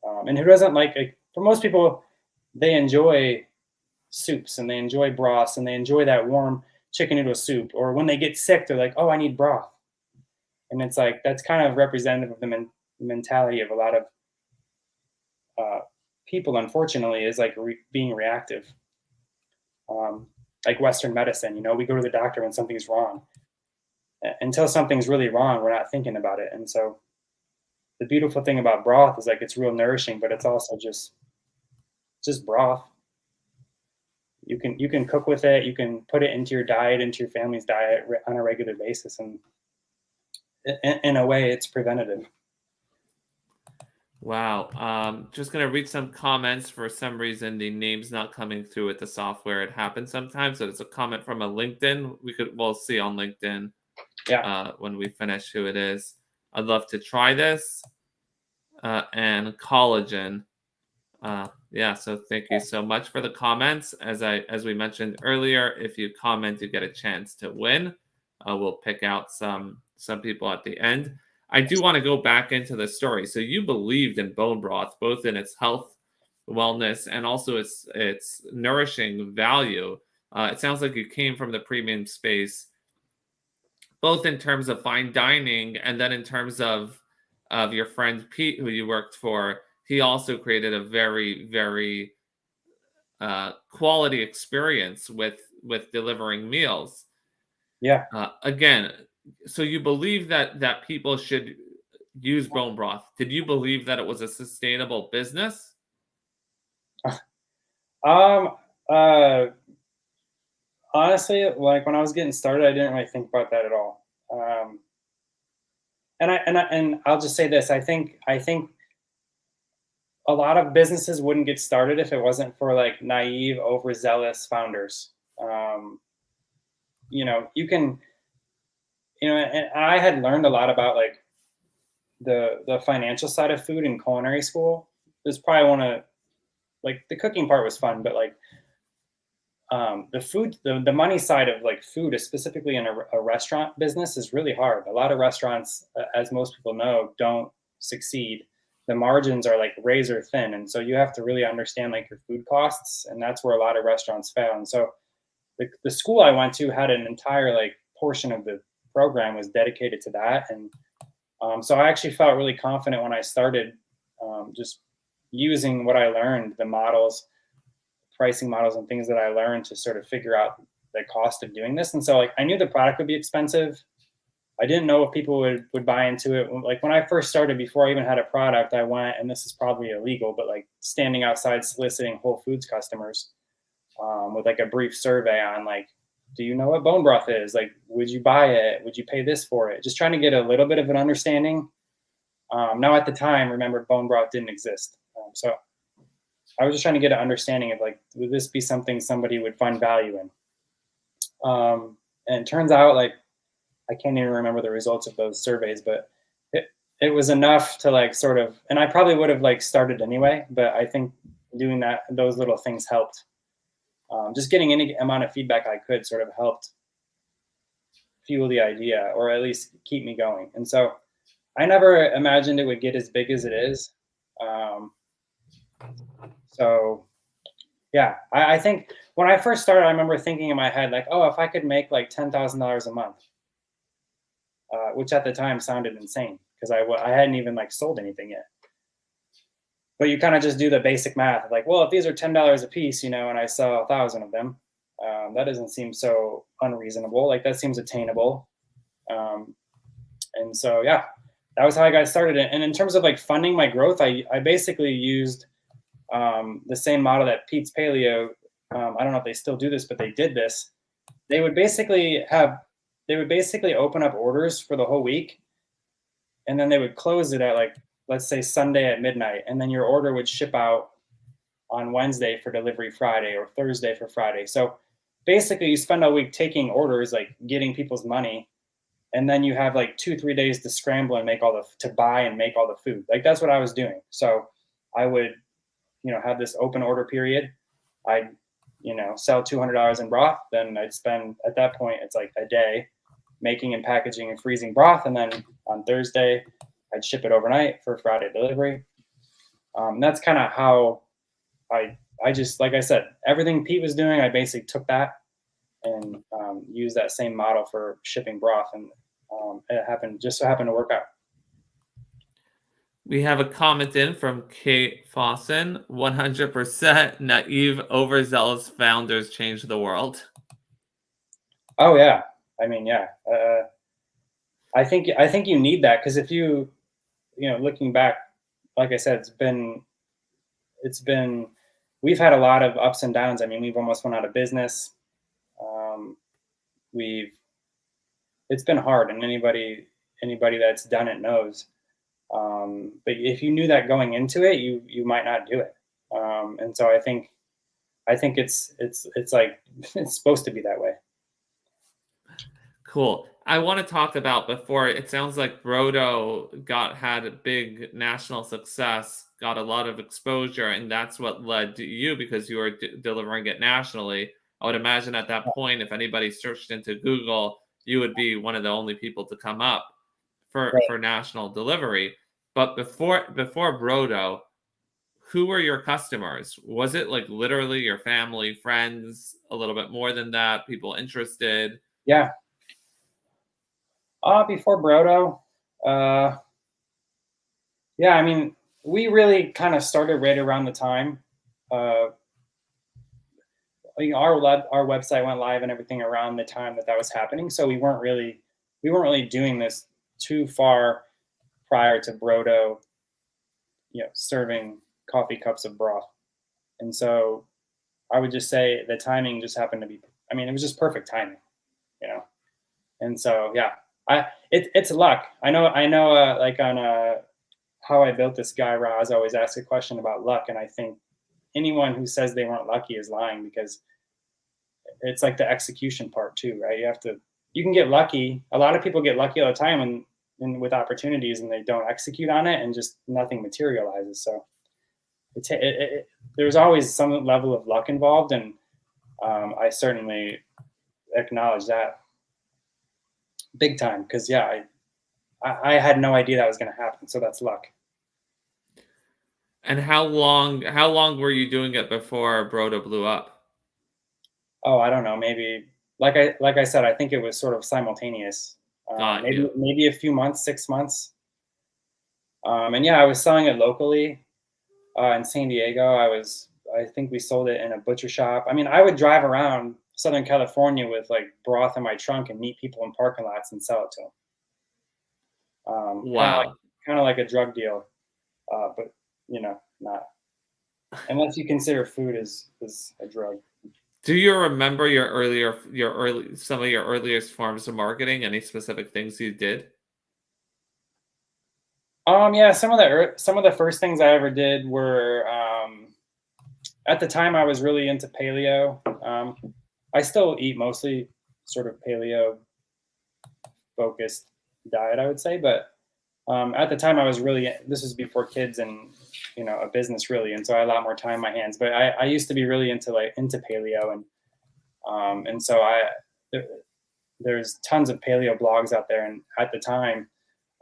And who doesn't like, for most people, they enjoy soups and they enjoy broths and they enjoy that warm chicken noodle soup. Or when they get sick, they're like, oh, I need broth. And it's like, that's kind of representative of the mentality of a lot of people, unfortunately, is like being reactive. Like Western medicine, you know, we go to the doctor when something's wrong. until something's really wrong, we're not thinking about it. And so the beautiful thing about broth is like it's real nourishing, but it's also just broth. You can cook with it. You can put it into your diet, into your family's diet on a regular basis, and in a way, it's preventative. Wow. Just gonna read some comments. For some reason, the name's not coming through with the software. It happens sometimes. So it's a comment from a LinkedIn. We'll see on LinkedIn Yeah, when we finish who it is. I'd love to try this. And collagen. Yeah, so thank you so much for the comments. As we mentioned earlier, if you comment, you get a chance to win. We'll pick out some people at the end. I do want to go back into the story. So you believed in bone broth, both in its health, wellness, and also its nourishing value. It sounds like you came from the premium space, both in terms of fine dining and then in terms of your friend Pete, who you worked for. He also created a very, very quality experience with delivering meals. yeah. Again, so you believe that people should use bone broth. Did you believe that it was a sustainable business? Um, uh, Honestly, like when I was getting started, I didn't really think about that at all. And I'll just say this: I think a lot of businesses wouldn't get started if it wasn't for like naive, overzealous founders. Um, you can, and I had learned a lot about like the financial side of food in culinary school. There's probably one of like the cooking part was fun, but like the food, the money side of like food, specifically in a restaurant business, is really hard. A lot of restaurants, as most people know, don't succeed. The margins are like razor thin, and so you have to really understand like your food costs, and that's where a lot of restaurants fail. And so the school I went to had an entire like portion of the program was dedicated to that, and so I actually felt really confident when I started, just using what I learned, the models, pricing models and things that I learned to sort of figure out the cost of doing this. And so like I knew the product would be expensive. I didn't know if people would buy into it. Like when I first started, before I even had a product, I went, and this is probably illegal, but like standing outside soliciting Whole Foods customers, with like a brief survey on like, do you know what bone broth is? Like, would you buy it? Would you pay this for it? Just trying to get a little bit of an understanding. Now at the time, remember, bone broth didn't exist. So I was just trying to get an understanding of like, would this be something somebody would find value in? And it turns out like I can't even remember the results of those surveys, but it was enough to like sort of, and I probably would have like started anyway, but I think doing that, those little things helped. Just getting any amount of feedback I could sort of helped fuel the idea, or at least keep me going. And so I never imagined it would get as big as it is. Um, so yeah, I think when I first started, I remember thinking in my head like, oh, if I could make like $10,000 a month, which at the time sounded insane because I hadn't even like sold anything yet. But you kind of just do the basic math, like, well, if these are $10 a piece, and I sell 1,000 of them, that doesn't seem so unreasonable. Like that seems attainable. Um, and so yeah, that was how I got started. And in terms of like funding my growth, I basically used the same model that Pete's Paleo. I don't know if they still do this, but they did this. They would basically open up orders for the whole week, and then they would close it at like, let's say Sunday at midnight, and then your order would ship out on Wednesday for delivery Friday, or Thursday for Friday. So basically you spend a week taking orders, like getting people's money, and then you have like 2-3 days to scramble and to buy and make all the food. Like that's what I was doing. So I would, have this open order period. I'd, sell $200 in broth. Then I'd spend, at that point, it's like a day making and packaging and freezing broth. And then on Thursday, I'd ship it overnight for Friday delivery. That's kind of how I just, like I said, everything Pete was doing, I basically took that and used that same model for shipping broth. And it just so happened to work out. We have a comment in from Kate Fawson. 100% naive, overzealous founders change the world. Oh yeah. I mean, yeah. I think you need that, because if looking back, like I said, it's been we've had a lot of ups and downs. I mean, we've almost went out of business. Um, we've It's been hard, and anybody that's done it knows. But if you knew that going into it, you might not do it. And so I think it's like it's supposed to be that way. Cool. I want to talk about before. It sounds like Brodo had a big national success, got a lot of exposure, and that's what led to you because you were delivering it nationally. I would imagine at that point, if anybody searched into Google, you would be one of the only people to come up Right. for national delivery. But before Brodo, who were your customers? Was it like literally your family, friends, a little bit more than that, people interested? Yeah. Before Brodo, uh, yeah. I mean, we really kind of started right around the time. Uh, our website went live and everything around the time that was happening. So we weren't really doing this too far prior to Brodo, serving coffee cups of broth. And so I would just say the timing just happened to be. I mean, it was just perfect timing, you know. And so yeah, it's luck. I know. Like on How I Built This Guy, Roz always asks a question about luck, and I think anyone who says they weren't lucky is lying, because it's like the execution part too, right? You can get lucky. A lot of people get lucky all the time and with opportunities, and they don't execute on it, and just nothing materializes. So there's always some level of luck involved, and I certainly acknowledge that big time, because yeah, I had no idea that was going to happen. So that's luck. And how long were you doing it before Broda blew up? Oh, I don't know. Maybe, like I said, I think it was sort of simultaneous. Got Maybe you. maybe a few months, 6 months. And yeah, I was selling it locally in San Diego. I think we sold it in a butcher shop. I mean, I would drive around Southern California with like broth in my trunk and meet people in parking lots and sell it to them. Kind of like Wow. a drug deal, but not unless you consider food as a drug. Do you remember your early some of your earliest forms of marketing? Any specific things you did? Yeah, some of the first things I ever did were, at the time I was really into paleo. I still eat mostly sort of paleo focused diet, I would say, but at the time I was really, this was before kids and a business really, and so I had a lot more time in my hands. But I used to be really into paleo, and so there, there's tons of paleo blogs out there, and at the time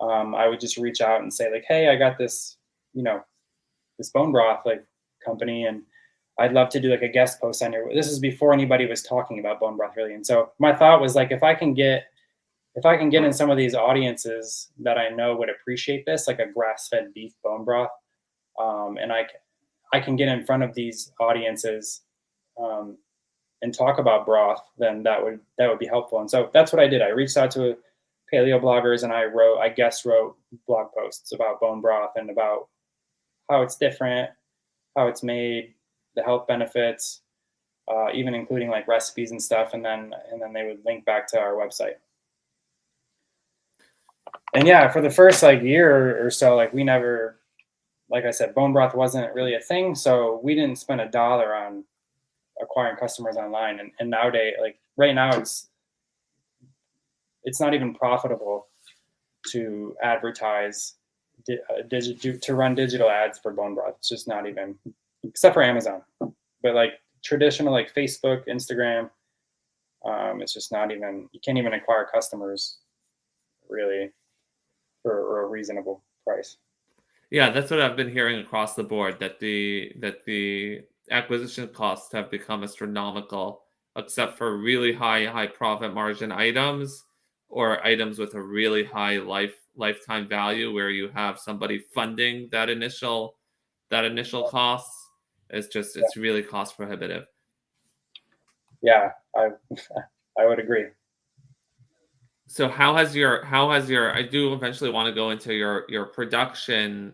I would just reach out and say like, hey, I got this, this bone broth like company, and I'd love to do like a guest post on your. This is before anybody was talking about bone broth really, and so my thought was like, if I can get in some of these audiences that I know would appreciate this, like a grass-fed beef bone broth, and I can get in front of these audiences um, and talk about broth, then that would be helpful. And so that's what I did. I reached out to paleo bloggers, and I guest wrote blog posts about bone broth and about how it's different, how it's made, the health benefits, even including like recipes and stuff, and then they would link back to our website. And yeah, for the first like year or so, like we never, like I said, bone broth wasn't really a thing, so we didn't spend a dollar on acquiring customers online. And nowadays, like right now, it's not even profitable to advertise to run digital ads for bone broth. It's just not even, except for Amazon. But like traditional like Facebook, Instagram, it's just not even, you can't even acquire customers really for a reasonable price. Yeah, that's what I've been hearing across the board, that the acquisition costs have become astronomical, except for really high profit margin items or items with a really high lifetime value where you have somebody funding that initial costs. It's really cost prohibitive. Yeah, I would agree. So how has your I do eventually want to go into your production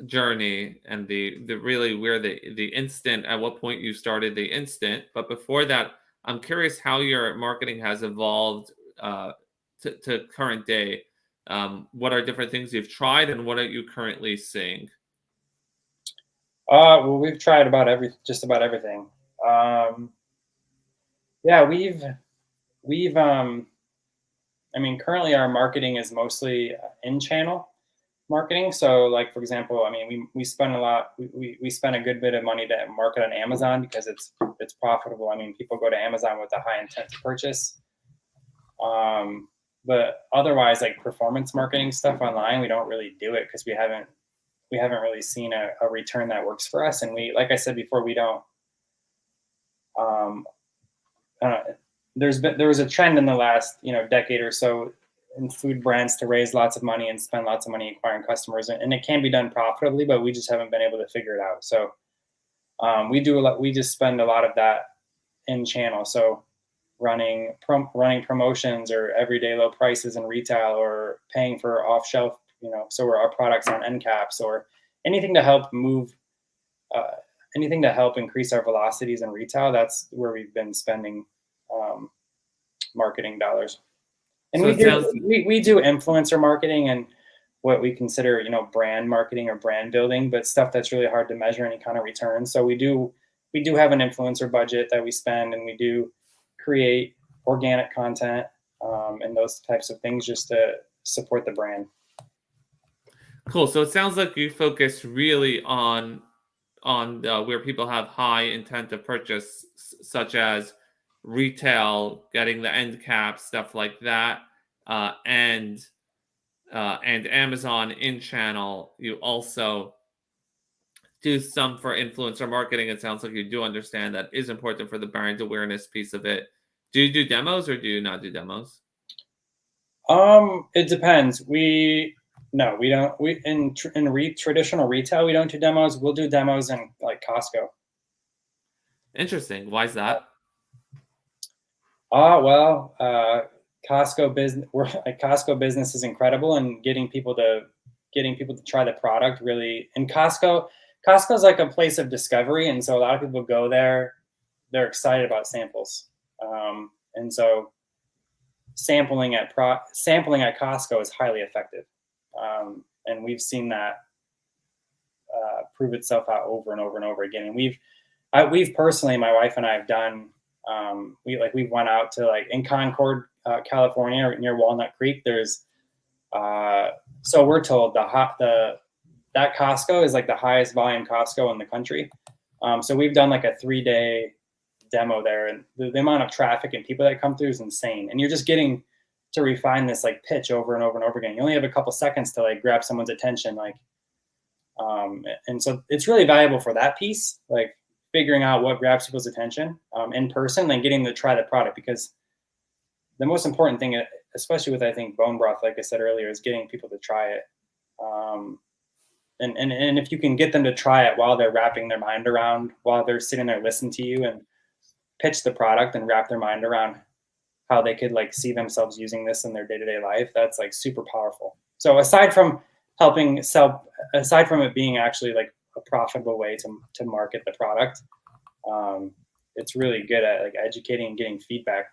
journey and the really where the instant at what point you started the instant, but before that I'm curious how your marketing has evolved uh to current day. What are different things you've tried and what are you currently seeing? Well, we've tried just about everything. Um, yeah, we've I mean, currently our marketing is mostly in channel marketing. So, like for example, I mean, we spend a lot. We spend a good bit of money to market on Amazon because it's profitable. I mean, people go to Amazon with a high intent to purchase. Um, but otherwise, like performance marketing stuff online, we don't really do it because we haven't really seen a return that works for us. And we, like I said before, we don't. Um, uh, there was a trend in the last decade or so in food brands to raise lots of money and spend lots of money acquiring customers, and it can be done profitably, but we just haven't been able to figure it out. So we do a lot. We just spend a lot of that in channel. So running promotions or everyday low prices in retail, or paying for off shelf, so our products on end caps, or anything to help move. Uh, Anything to help increase our velocities in retail. That's where we've been spending um, marketing dollars. And So we it do sounds we do influencer marketing and what we consider, brand marketing or brand building, but stuff that's really hard to measure any kind of return. So we do have an influencer budget that we spend, and we do create organic content, and those types of things just to support the brand. cool. So it sounds like you focus really on where people have high intent to purchase, such as retail, getting the end cap, stuff like that, and Amazon in channel. You also do some for influencer marketing. It sounds like you do understand that is important for the brand awareness piece of it. Do you do demos or do you not do demos? It depends. No, we don't. Traditional retail, we don't do demos. We'll do demos in like Costco. Interesting. Why is that? Well, Costco business. We're like Costco business is incredible, and getting people to try the product really. And Costco's like a place of discovery, and so a lot of people go there. They're excited about samples, and so sampling at Costco is highly effective, and we've seen that prove itself out over and over and over again. And we've personally, my wife and I have done. We went out to like in Concord, California, near Walnut Creek. There's so we're told that Costco is like the highest volume Costco in the country. So we've done like a 3-day demo there, and the amount of traffic and people that come through is insane. And you're just getting to refine this like pitch over and over and over again. You only have a couple seconds to like grab someone's attention, and so it's really valuable for that piece, like figuring out what grabs people's attention in person, and getting to try the product. Because the most important thing, especially with I think bone broth, like I said earlier, is getting people to try it. Um, and if you can get them to try it while they're wrapping their mind around, while they're sitting there listening to you and pitch the product and wrap their mind around how they could like see themselves using this in their day-to-day life, that's like super powerful. So aside from it being actually like a profitable way to market the product, um, it's really good at like educating and getting feedback.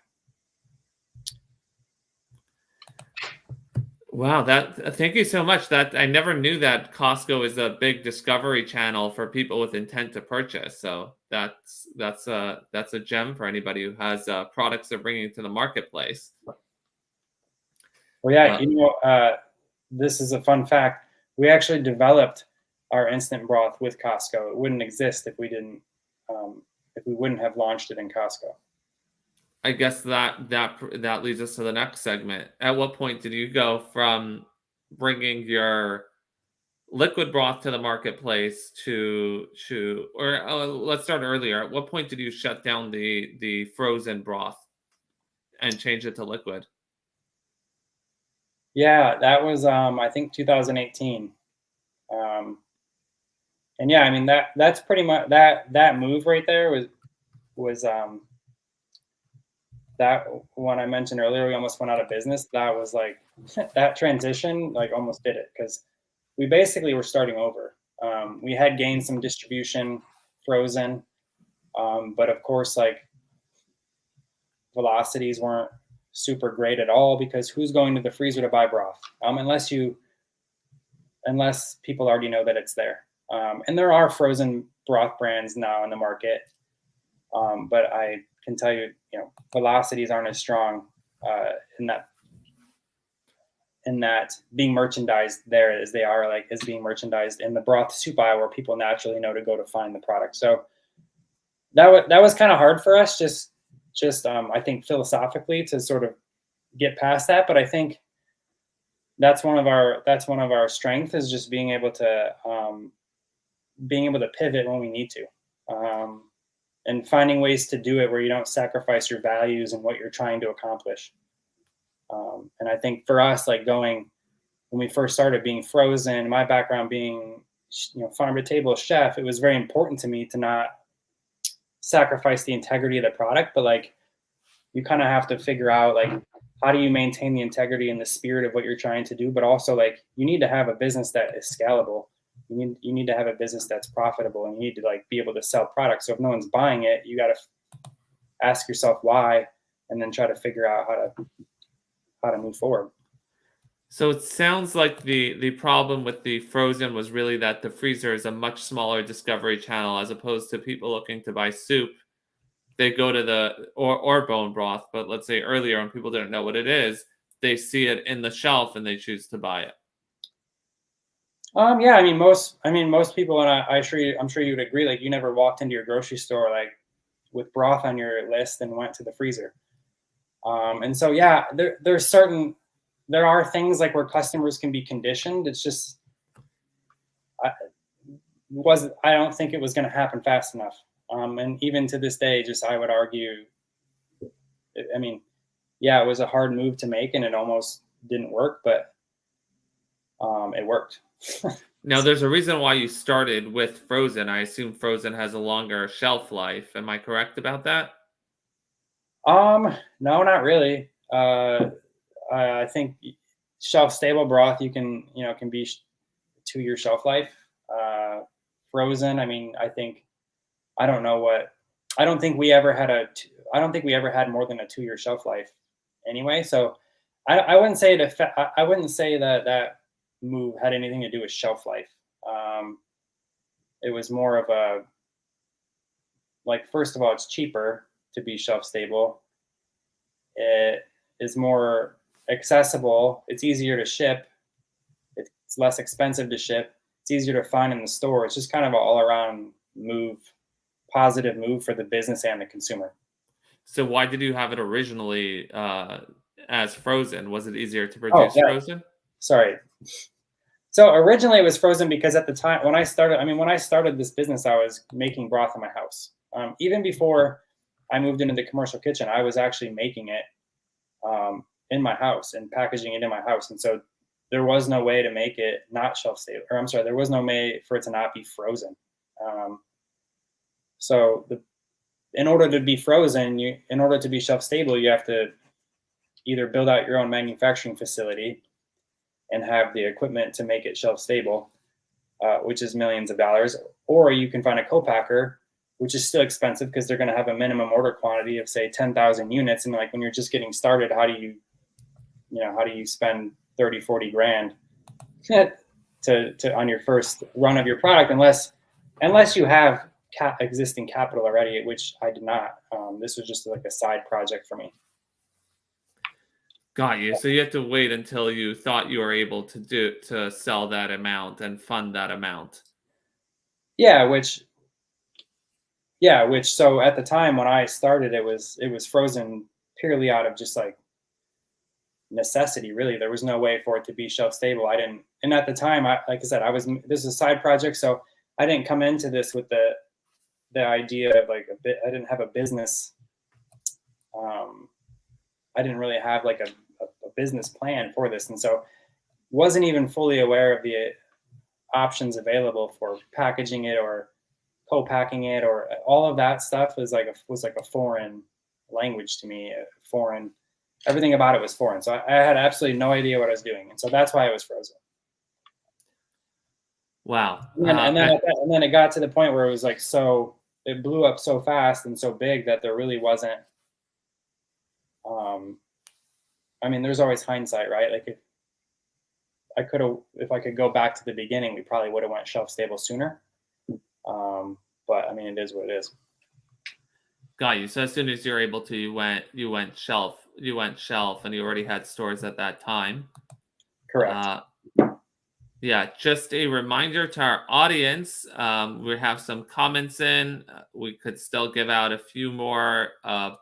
Wow, that thank you so much. That I never knew that Costco is a big discovery channel for people with intent to purchase. So that's a gem for anybody who has products they're bringing to the marketplace. Well, yeah, Uh, this is a fun fact. We actually developed our instant broth with Costco. It wouldn't exist if we wouldn't have launched it in Costco. I guess that leads us to the next segment. At what point did you go from bringing your liquid broth to the marketplace or let's start earlier. At what point did you shut down the frozen broth and change it to liquid? Yeah, that was I think 2018. Um, and yeah, I mean that's pretty much that move right there was that when I mentioned earlier, we almost went out of business. That was like that transition, like almost did it because we basically were starting over. We had gained some distribution, frozen, but of course, like velocities weren't super great at all because who's going to the freezer to buy broth? Unless people already know that it's there. And there are frozen broth brands now in the market, but I can tell you, velocities aren't as strong in that being merchandised there as they are like as being merchandised in the broth soup aisle where people naturally know to go to find the product. So that was kind of hard for us, just I think philosophically to sort of get past that. But I think that's one of our strengths is just being able to pivot when we need to, and finding ways to do it where you don't sacrifice your values and what you're trying to accomplish. And I think for us, like when we first started being frozen, my background being, farm to table chef, it was very important to me to not sacrifice the integrity of the product, but like you kind of have to figure out like how do you maintain the integrity and the spirit of what you're trying to do, but also like you need to have a business that is scalable. You need to have a business that's profitable, and you need to like be able to sell products. So if no one's buying it, you got to ask yourself why, and then try to figure out how to move forward. So it sounds like the problem with the frozen was really that the freezer is a much smaller discovery channel as opposed to people looking to buy soup. They go to or bone broth, but let's say earlier when people didn't know what it is, they see it in the shelf and they choose to buy it. Yeah, most people, and I'm sure you would agree. Like, you never walked into your grocery store like with broth on your list and went to the freezer. And so, yeah, there are things like where customers can be conditioned. It's just I don't think it was going to happen fast enough. And even to this day, I would argue. Yeah, it was a hard move to make, and it almost didn't work, but it worked. Now, there's a reason why you started with frozen. I assume frozen has a longer shelf life. Am I correct about that? No, not really. I think shelf stable broth can be 2-year shelf life. Frozen, I don't know what. I don't think we ever had more than a 2-year shelf life anyway. So I wouldn't say that move had anything to do with shelf life. It was more of a, like, first of all, it's cheaper to be shelf stable. It is more accessible. It's easier to ship. It's less expensive to ship. It's easier to find in the store. It's just kind of an all around positive move for the business and the consumer. So why did you have it originally as frozen? Was it easier to Oh, produce yeah. frozen? Sorry. So originally it was frozen because at the time when I started this business, I was making broth in my house. Even before I moved into the commercial kitchen, I was actually making it in my house and packaging it in my house. And so there was no way to make it not shelf stable, or I'm sorry, there was no way for it to not be frozen. So in order to be frozen, in order to be shelf stable, you have to either build out your own manufacturing facility and have the equipment to make it shelf stable, which is millions of dollars, or you can find a co-packer, which is still expensive because they're going to have a minimum order quantity of, say, 10,000 units. And like when you're just getting started, how do you spend 30, 40 grand to on your first run of your product, unless you have existing capital already, which I did not. This was just like a side project for me. Got you. So you have to wait until you thought you were able to sell that amount and fund that amount. So at the time when I started, it was frozen purely out of just like necessity. Really, there was no way for it to be shelf stable. And at the time, like I said, this is a side project, so I didn't come into this with the idea of like I didn't have a business. I didn't really have like a business plan for this, and so wasn't even fully aware of the options available for packaging it or co-packing it, or all of that stuff was like a foreign language to me, foreign. Everything about it was foreign. So I had absolutely no idea what I was doing. And so that's why it was frozen. Wow. And then it got to the point where it was like, so it blew up so fast and so big that there really wasn't, I mean, there's always hindsight, right? Like if I could go back to the beginning, we probably would have went shelf stable sooner. But I mean, it is what it is. Got you. So as soon as you're able to, you went shelf, and you already had stores at that time. Correct. Yeah, just a reminder to our audience, we have some comments in. We could still give out a few more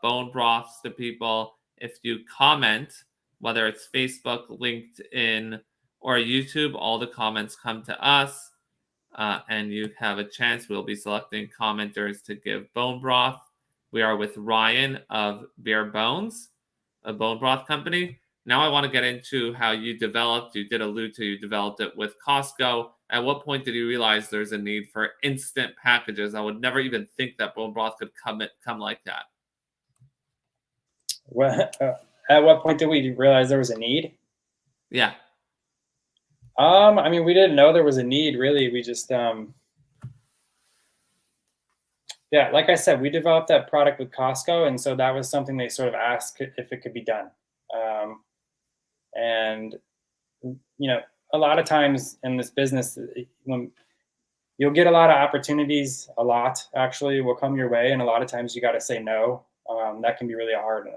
bone broths to people. If you comment, whether it's Facebook, LinkedIn, or YouTube, all the comments come to us, and you have a chance. We'll be selecting commenters to give bone broth. We are with Ryan of Bare Bones, a bone broth company. Now I want to get into how you developed. You did allude to you developed it with Costco. At what point did you realize there's a need for instant packages? I would never even think that bone broth could come like that. Well, at what point did we realize there was a need? Yeah. I mean, we didn't know there was a need, really. We just, yeah, like I said, we developed that product with Costco, and so that was something they sort of asked if it could be done. And a lot of times in this business, when you'll get a lot of opportunities, a lot actually will come your way, and a lot of times you got to say no. That can be really hard.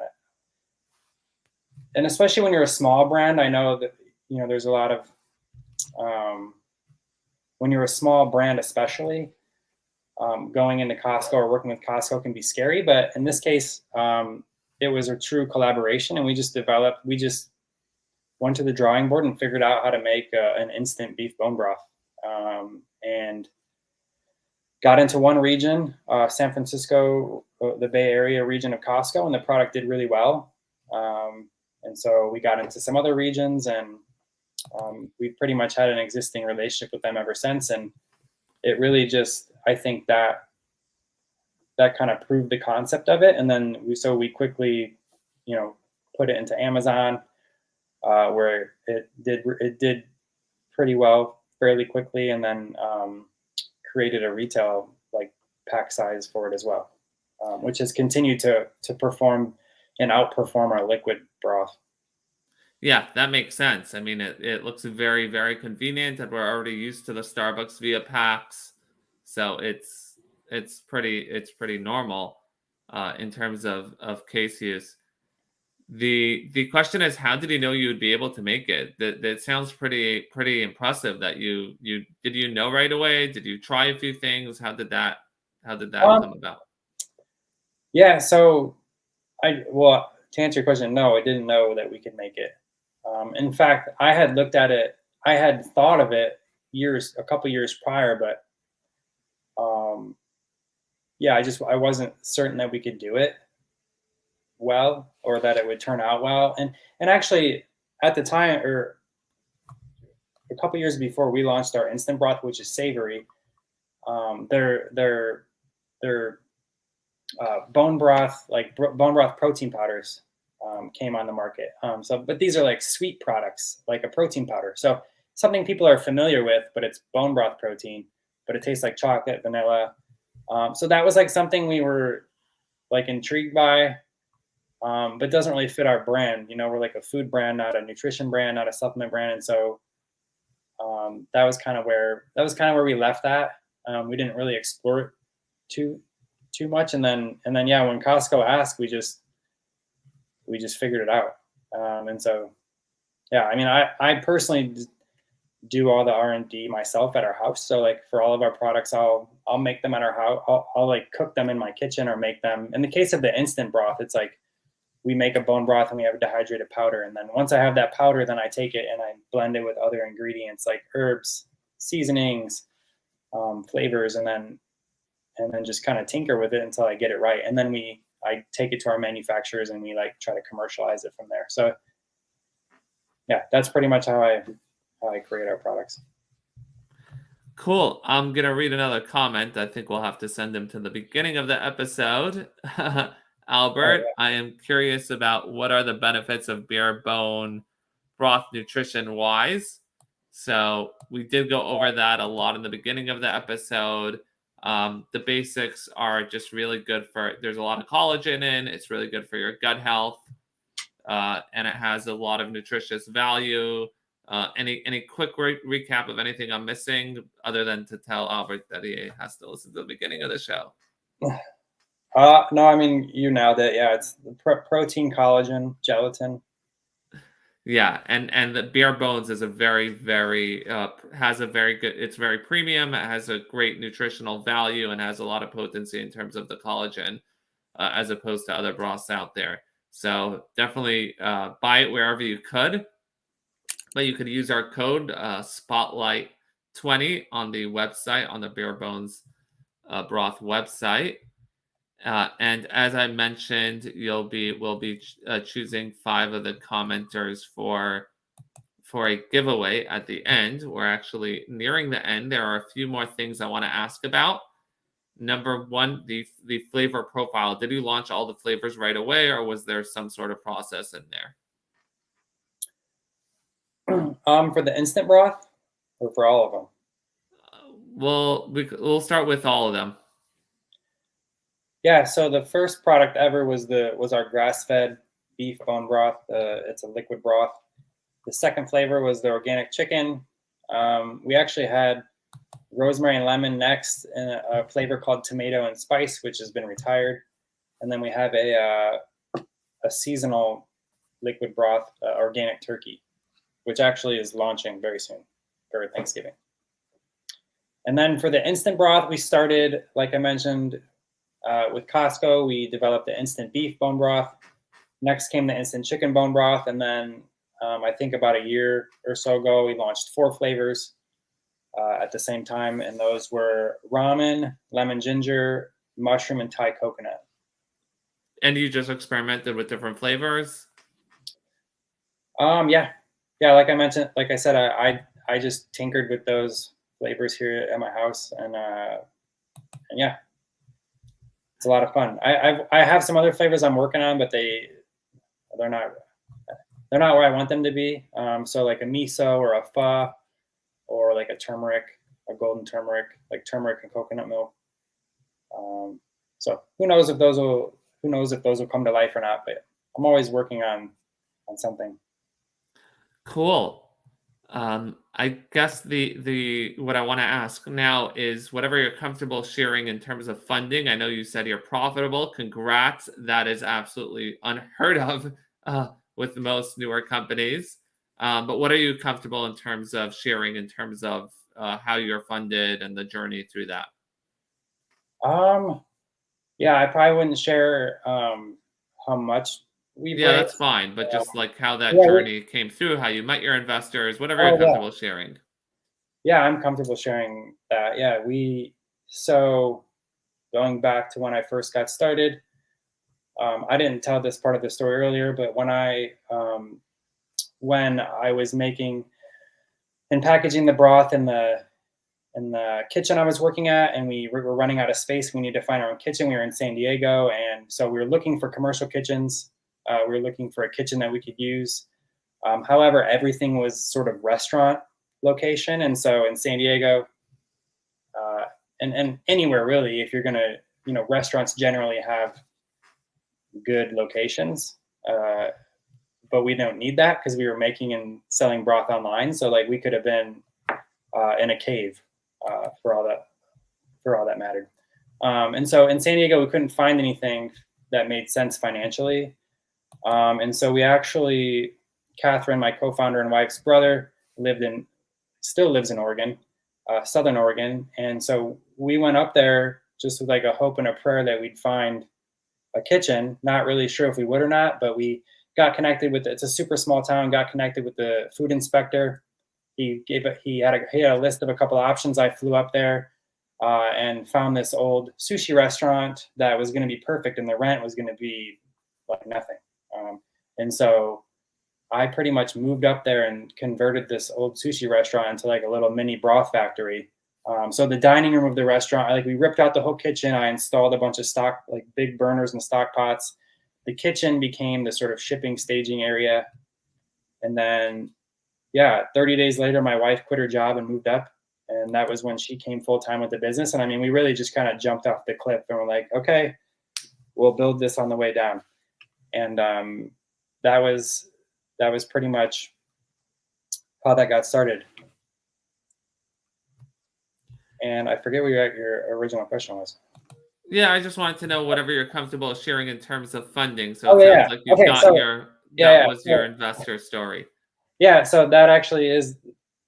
And especially when you're a small brand, I know that there's a lot of when you're a small brand, especially going into Costco or working with Costco can be scary. But in this case, it was a true collaboration, and we just went to the drawing board and figured out how to make an instant beef bone broth, and got into one region, San Francisco, the Bay Area region of Costco, and the product did really well. And so we got into some other regions, and we've pretty much had an existing relationship with them ever since. And it really just, I think that kind of proved the concept of it. And then we quickly, put it into Amazon, where it did pretty well fairly quickly, and then created a retail pack size for it as well, which has continued to perform and outperform our liquid broth. Yeah, that makes sense. I mean, it looks very, very convenient, and we're already used to the Starbucks via packs, so it's pretty normal in terms of case use. The question is, how did you know you would be able to make it? That sounds pretty impressive. That you did you know right away? Did you try a few things? How did that come about? Yeah, so to answer your question, no, I didn't know that we could make it. In fact, I had looked at it. I had thought of it a couple years prior, but yeah, I wasn't certain that we could do it well, or that it would turn out well. And actually, at the time, or a couple years before we launched our instant broth, which is savory, their bone broth, bone broth protein powders, came on the market. But these are sweet products, like a protein powder. So something people are familiar with, but it's bone broth protein, but it tastes like chocolate, vanilla. So that was something we were intrigued by, but doesn't really fit our brand. We're a food brand, not a nutrition brand, not a supplement brand. And so that was kind of where we left that. We didn't really explore it too much. And then yeah, when Costco asked, we just figured it out. And so, yeah, I mean, I personally do all the R&D myself at our house. So for all of our products, I'll make them at our house. I'll cook them in my kitchen, or make them. In the case of the instant broth, it's we make a bone broth and we have a dehydrated powder. And then once I have that powder, then I take it and I blend it with other ingredients like herbs, seasonings, flavors, and then just kind of tinker with it until I get it right. And then I take it to our manufacturers, and we try to commercialize it from there. So yeah, that's pretty much how I create our products. Cool. I'm gonna read another comment. I think we'll have to send them to the beginning of the episode. Oh Albert, yeah. I am curious about what are the benefits of bare bone broth nutrition wise. So we did go over that a lot in the beginning of the episode. The basics are just really good for. There's a lot of collagen in. It's really good for your gut health, and it has a lot of nutritious value. Any quick recap of anything I'm missing, other than to tell Albert that he has to listen to the beginning of the show? No, I mean you nailed it. Yeah, it's the protein, collagen, gelatin. Yeah, and the bare bones is a very has a very good. It's very premium. It has a great nutritional value and has a lot of potency in terms of the collagen, as opposed to other broths out there. So definitely buy it wherever you could. But you could use our code Spotlight 20 on the website, on the Bare Bones Broth website. And as I mentioned, we'll be choosing 5 of the commenters for a giveaway at the end. We're actually nearing the end. There are a few more things I want to ask about. Number one, the flavor profile. Did you launch all the flavors right away, or was there some sort of process in there? For the instant broth or for all of them? We'll start with all of them. Yeah, so the first product ever was our grass-fed beef bone broth. It's a liquid broth. The second flavor was the organic chicken. We actually had rosemary and lemon next, and a flavor called tomato and spice, which has been retired. And then we have a seasonal liquid broth, organic turkey, which actually is launching very soon for Thanksgiving. And then for the instant broth, we started, like I mentioned, with Costco. We developed the instant beef bone broth. Next came the instant chicken bone broth. And then I think about a year or so ago, we launched 4 flavors at the same time. And those were ramen, lemon ginger, mushroom, and Thai coconut. And you just experimented with different flavors? Yeah. Yeah, like I mentioned, like I said, I just tinkered with those flavors here at my house. And yeah, it's a lot of fun. I have some other flavors I'm working on, but they're not where I want them to be. So like a miso or a pho, or like a turmeric, a golden turmeric, like turmeric and coconut milk. So who knows if those will come to life or not? But I'm always working on something. Cool. I guess the what I want to ask now is whatever you're comfortable sharing in terms of funding. I know you said you're profitable. Congrats. That is absolutely unheard of with most newer companies. But what are you comfortable in terms of sharing in terms of how you're funded and the journey through that? Yeah, I probably wouldn't share how much we've Yeah, raised. that's fine. But just like how that Yeah, journey came through, how you met your investors, whatever you're oh yeah, comfortable sharing. yeah, I'm comfortable sharing that. Yeah, so going back to when I first got started, I didn't tell this part of the story earlier, but when I was making and packaging the broth in the kitchen I was working at, and we were running out of space. We needed to find our own kitchen. We were in San Diego, and so we were looking for commercial kitchens. We were looking for a kitchen that we could use. However, everything was sort of restaurant location, and so in San Diego, and anywhere really, if you're gonna, restaurants generally have good locations. But we don't need that because we were making and selling broth online. So like we could have been in a cave for all that mattered. And so in San Diego, we couldn't find anything that made sense financially. And so we actually, Catherine, my co-founder and wife's brother, still lives in Oregon, Southern Oregon. And so we went up there just with like a hope and a prayer that we'd find a kitchen. Not really sure if we would or not, but we got connected with. It's a super small town. Got connected with the food inspector. He had a list of a couple of options. I flew up there and found this old sushi restaurant that was going to be perfect, and the rent was going to be like nothing. And so I pretty much moved up there and converted this old sushi restaurant into like a little mini broth factory. So the dining room of the restaurant, we ripped out the whole kitchen. I installed a bunch of big burners and stock pots. The kitchen became the sort of shipping staging area. And then, 30 days later, my wife quit her job and moved up. And that was when she came full time with the business. And I mean, we really just kind of jumped off the cliff and we're like, okay, we'll build this on the way down. And that was pretty much how that got started. And I forget what your original question was. Yeah, I just wanted to know whatever you're comfortable sharing in terms of funding. So it sounds like you've Okay, got your investor story. Yeah, so that actually is.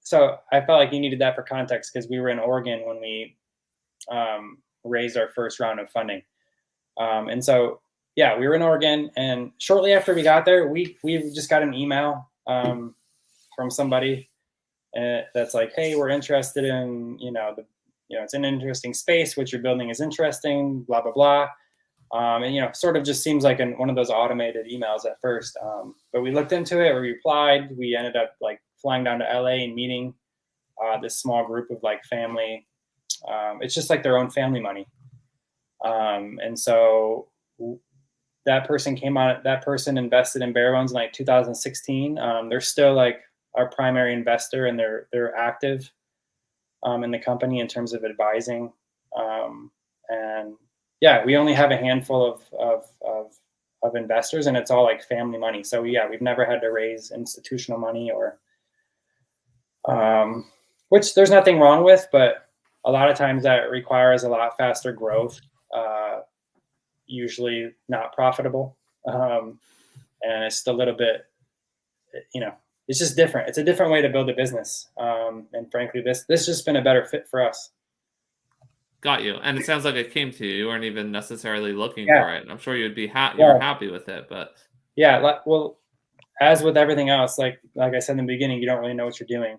So I felt like you needed that for context because we were in Oregon when we raised our first round of funding, and so we were in Oregon, and shortly after we got there, we just got an email from somebody that's like, hey, we're interested in it's an interesting space. What you're building is interesting. Blah blah blah. And sort of just seems like one of those automated emails at first. But we looked into it. We replied. We ended up flying down to LA and meeting this small group of family. It's just their own family money. And so that person came on. That person invested in Bare Bones in 2016. They're still our primary investor, and they're active in the company in terms of advising. And we only have a handful of investors, and it's all family money. So we've never had to raise institutional money which there's nothing wrong with, but a lot of times that requires a lot faster growth, usually not profitable. And it's just a little bit, it's just different. It's a different way to build a business. And frankly, this just been a better fit for us. Got you. And it sounds like it came to you. You weren't even necessarily looking for it. I'm sure you'd be you were happy with it, but well, as with everything else, like I said in the beginning, you don't really know what you're doing.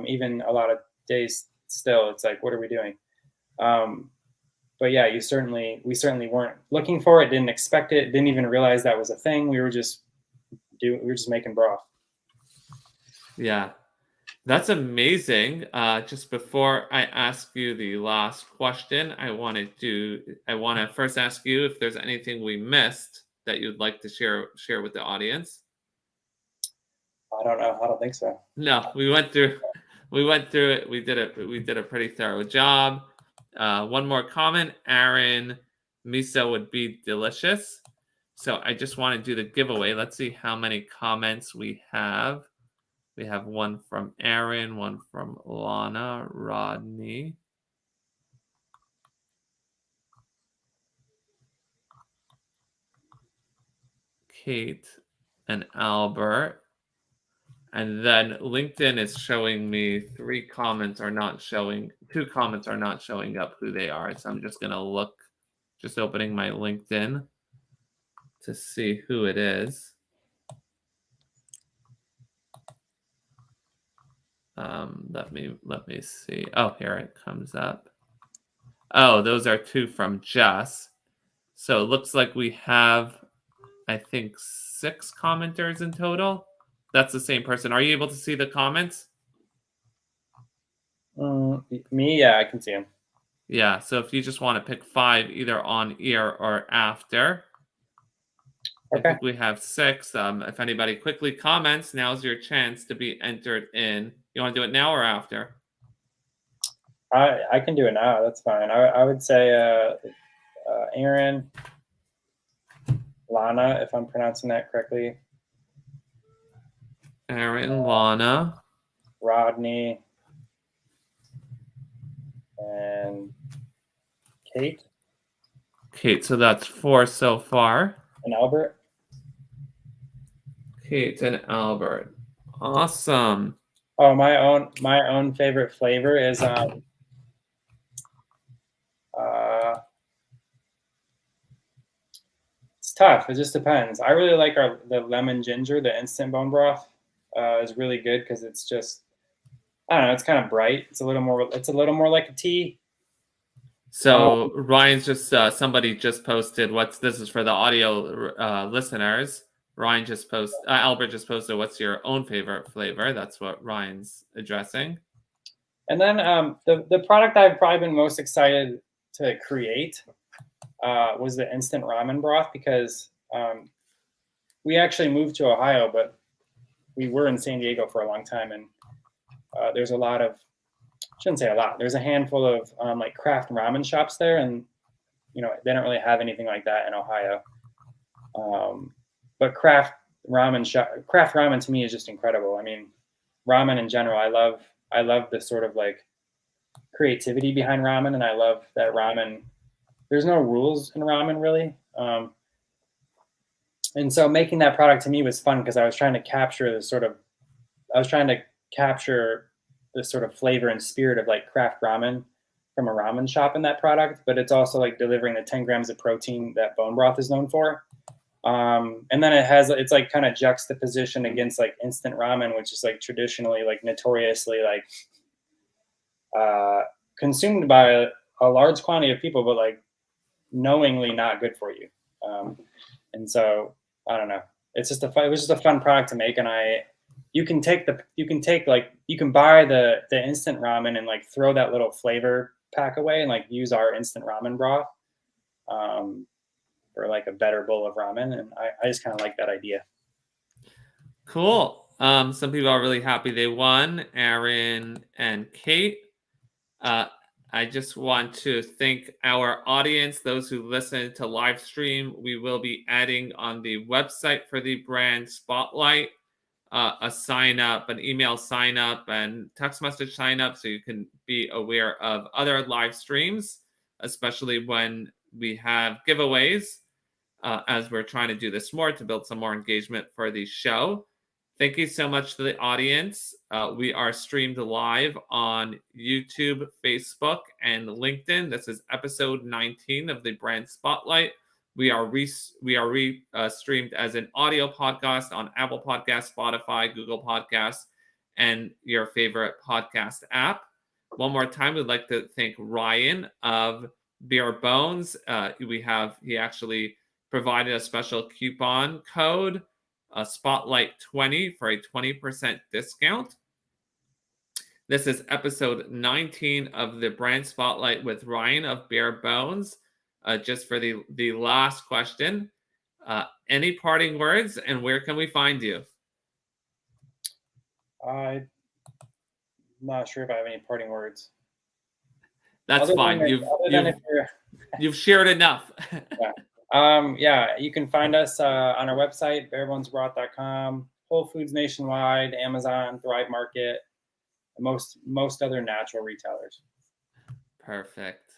Even a lot of days still, it's what are we doing? But we certainly weren't looking for it. Didn't expect it. Didn't even realize that was a thing. We were just making broth. Yeah. That's amazing. Just before I ask you the last question, I want to first ask you if there's anything we missed that you'd like to share with the audience. I don't know. I don't think so. No, we went through it. We did a pretty thorough job. One more comment, Aaron, miso would be delicious. So I just want to do the giveaway. Let's see how many comments we have. We have one from Aaron, one from Lana, Rodney. Kate and Albert. And then LinkedIn is showing me 2 comments are not showing up who they are. So I'm just going to look, just opening my LinkedIn to see who it is. Let me see. Oh, here it comes up. Oh, those are 2 from Jess. So it looks like we have, I think, 6 commenters in total. That's the same person. Are you able to see the comments? Me, yeah, I can see them. Yeah, so if you just want to pick 5 either on ear or after. Okay. I think we have 6. If anybody quickly comments, now's your chance to be entered in. You want to do it now or after? I can do it now. That's fine. I would say Aaron, Lana, if I'm pronouncing that correctly. Aaron, Lana, Rodney, and Kate. Kate, so that's 4 so far. And Albert. Kate and Albert. Awesome. Oh, my own favorite flavor is it's tough. It just depends. I really like the lemon ginger, the instant bone broth. Is really good because it's just, I don't know, it's kind of bright. It's a little more like a tea. So Ryan's just somebody just posted this is for the audio listeners. Albert just posted, what's your own favorite flavor? That's what Ryan's addressing. And then the product I've probably been most excited to create was the instant ramen broth, because we actually moved to Ohio, but we were in San Diego for a long time, and there's a lot of, shouldn't say a lot, there's a handful of like craft ramen shops there, and they don't really have anything like that in Ohio. But craft ramen to me is just incredible. I mean, ramen in general, I love the sort of like creativity behind ramen, and I love that ramen. There's no rules in ramen really, and so making that product to me was fun because I was trying to capture the sort of flavor and spirit of like craft ramen from a ramen shop in that product, but it's also like delivering the 10 grams of protein that bone broth is known for. And then it's like kind of juxtaposition against like instant ramen, which is like traditionally like notoriously like consumed by a large quantity of people, but like knowingly not good for you. And so I don't know. It was just a fun product to make, and you can buy the instant ramen and like throw that little flavor pack away and like use our instant ramen broth for like a better bowl of ramen, and I just kind of like that idea. Cool. Some people are really happy they won, Aaron and Kate. I just want to thank our audience, those who listen to live stream. We will be adding on the website for the brand spotlight a sign up, an email sign up, and text message sign up, so you can be aware of other live streams, especially when we have giveaways, as we're trying to do this more to build some more engagement for the show. Thank you so much to the audience. We are streamed live on YouTube, Facebook, and LinkedIn. This is episode 19 of the Brand Spotlight. We are streamed as an audio podcast on Apple Podcasts, Spotify, Google Podcasts, and your favorite podcast app. One more time, we'd like to thank Ryan of Bare Bones. He actually provided a special coupon code, Spotlight 20, for a 20% discount. This is episode 19 of the Brand Spotlight with Ryan of Bare Bones. Just for the last question, any parting words, and where can we find you? I'm not sure if I have any parting words. That's fine. You've shared enough. Yeah, you can find us on our website, barebonesbroth.com, Whole Foods nationwide, Amazon, Thrive Market, most other natural retailers. Perfect.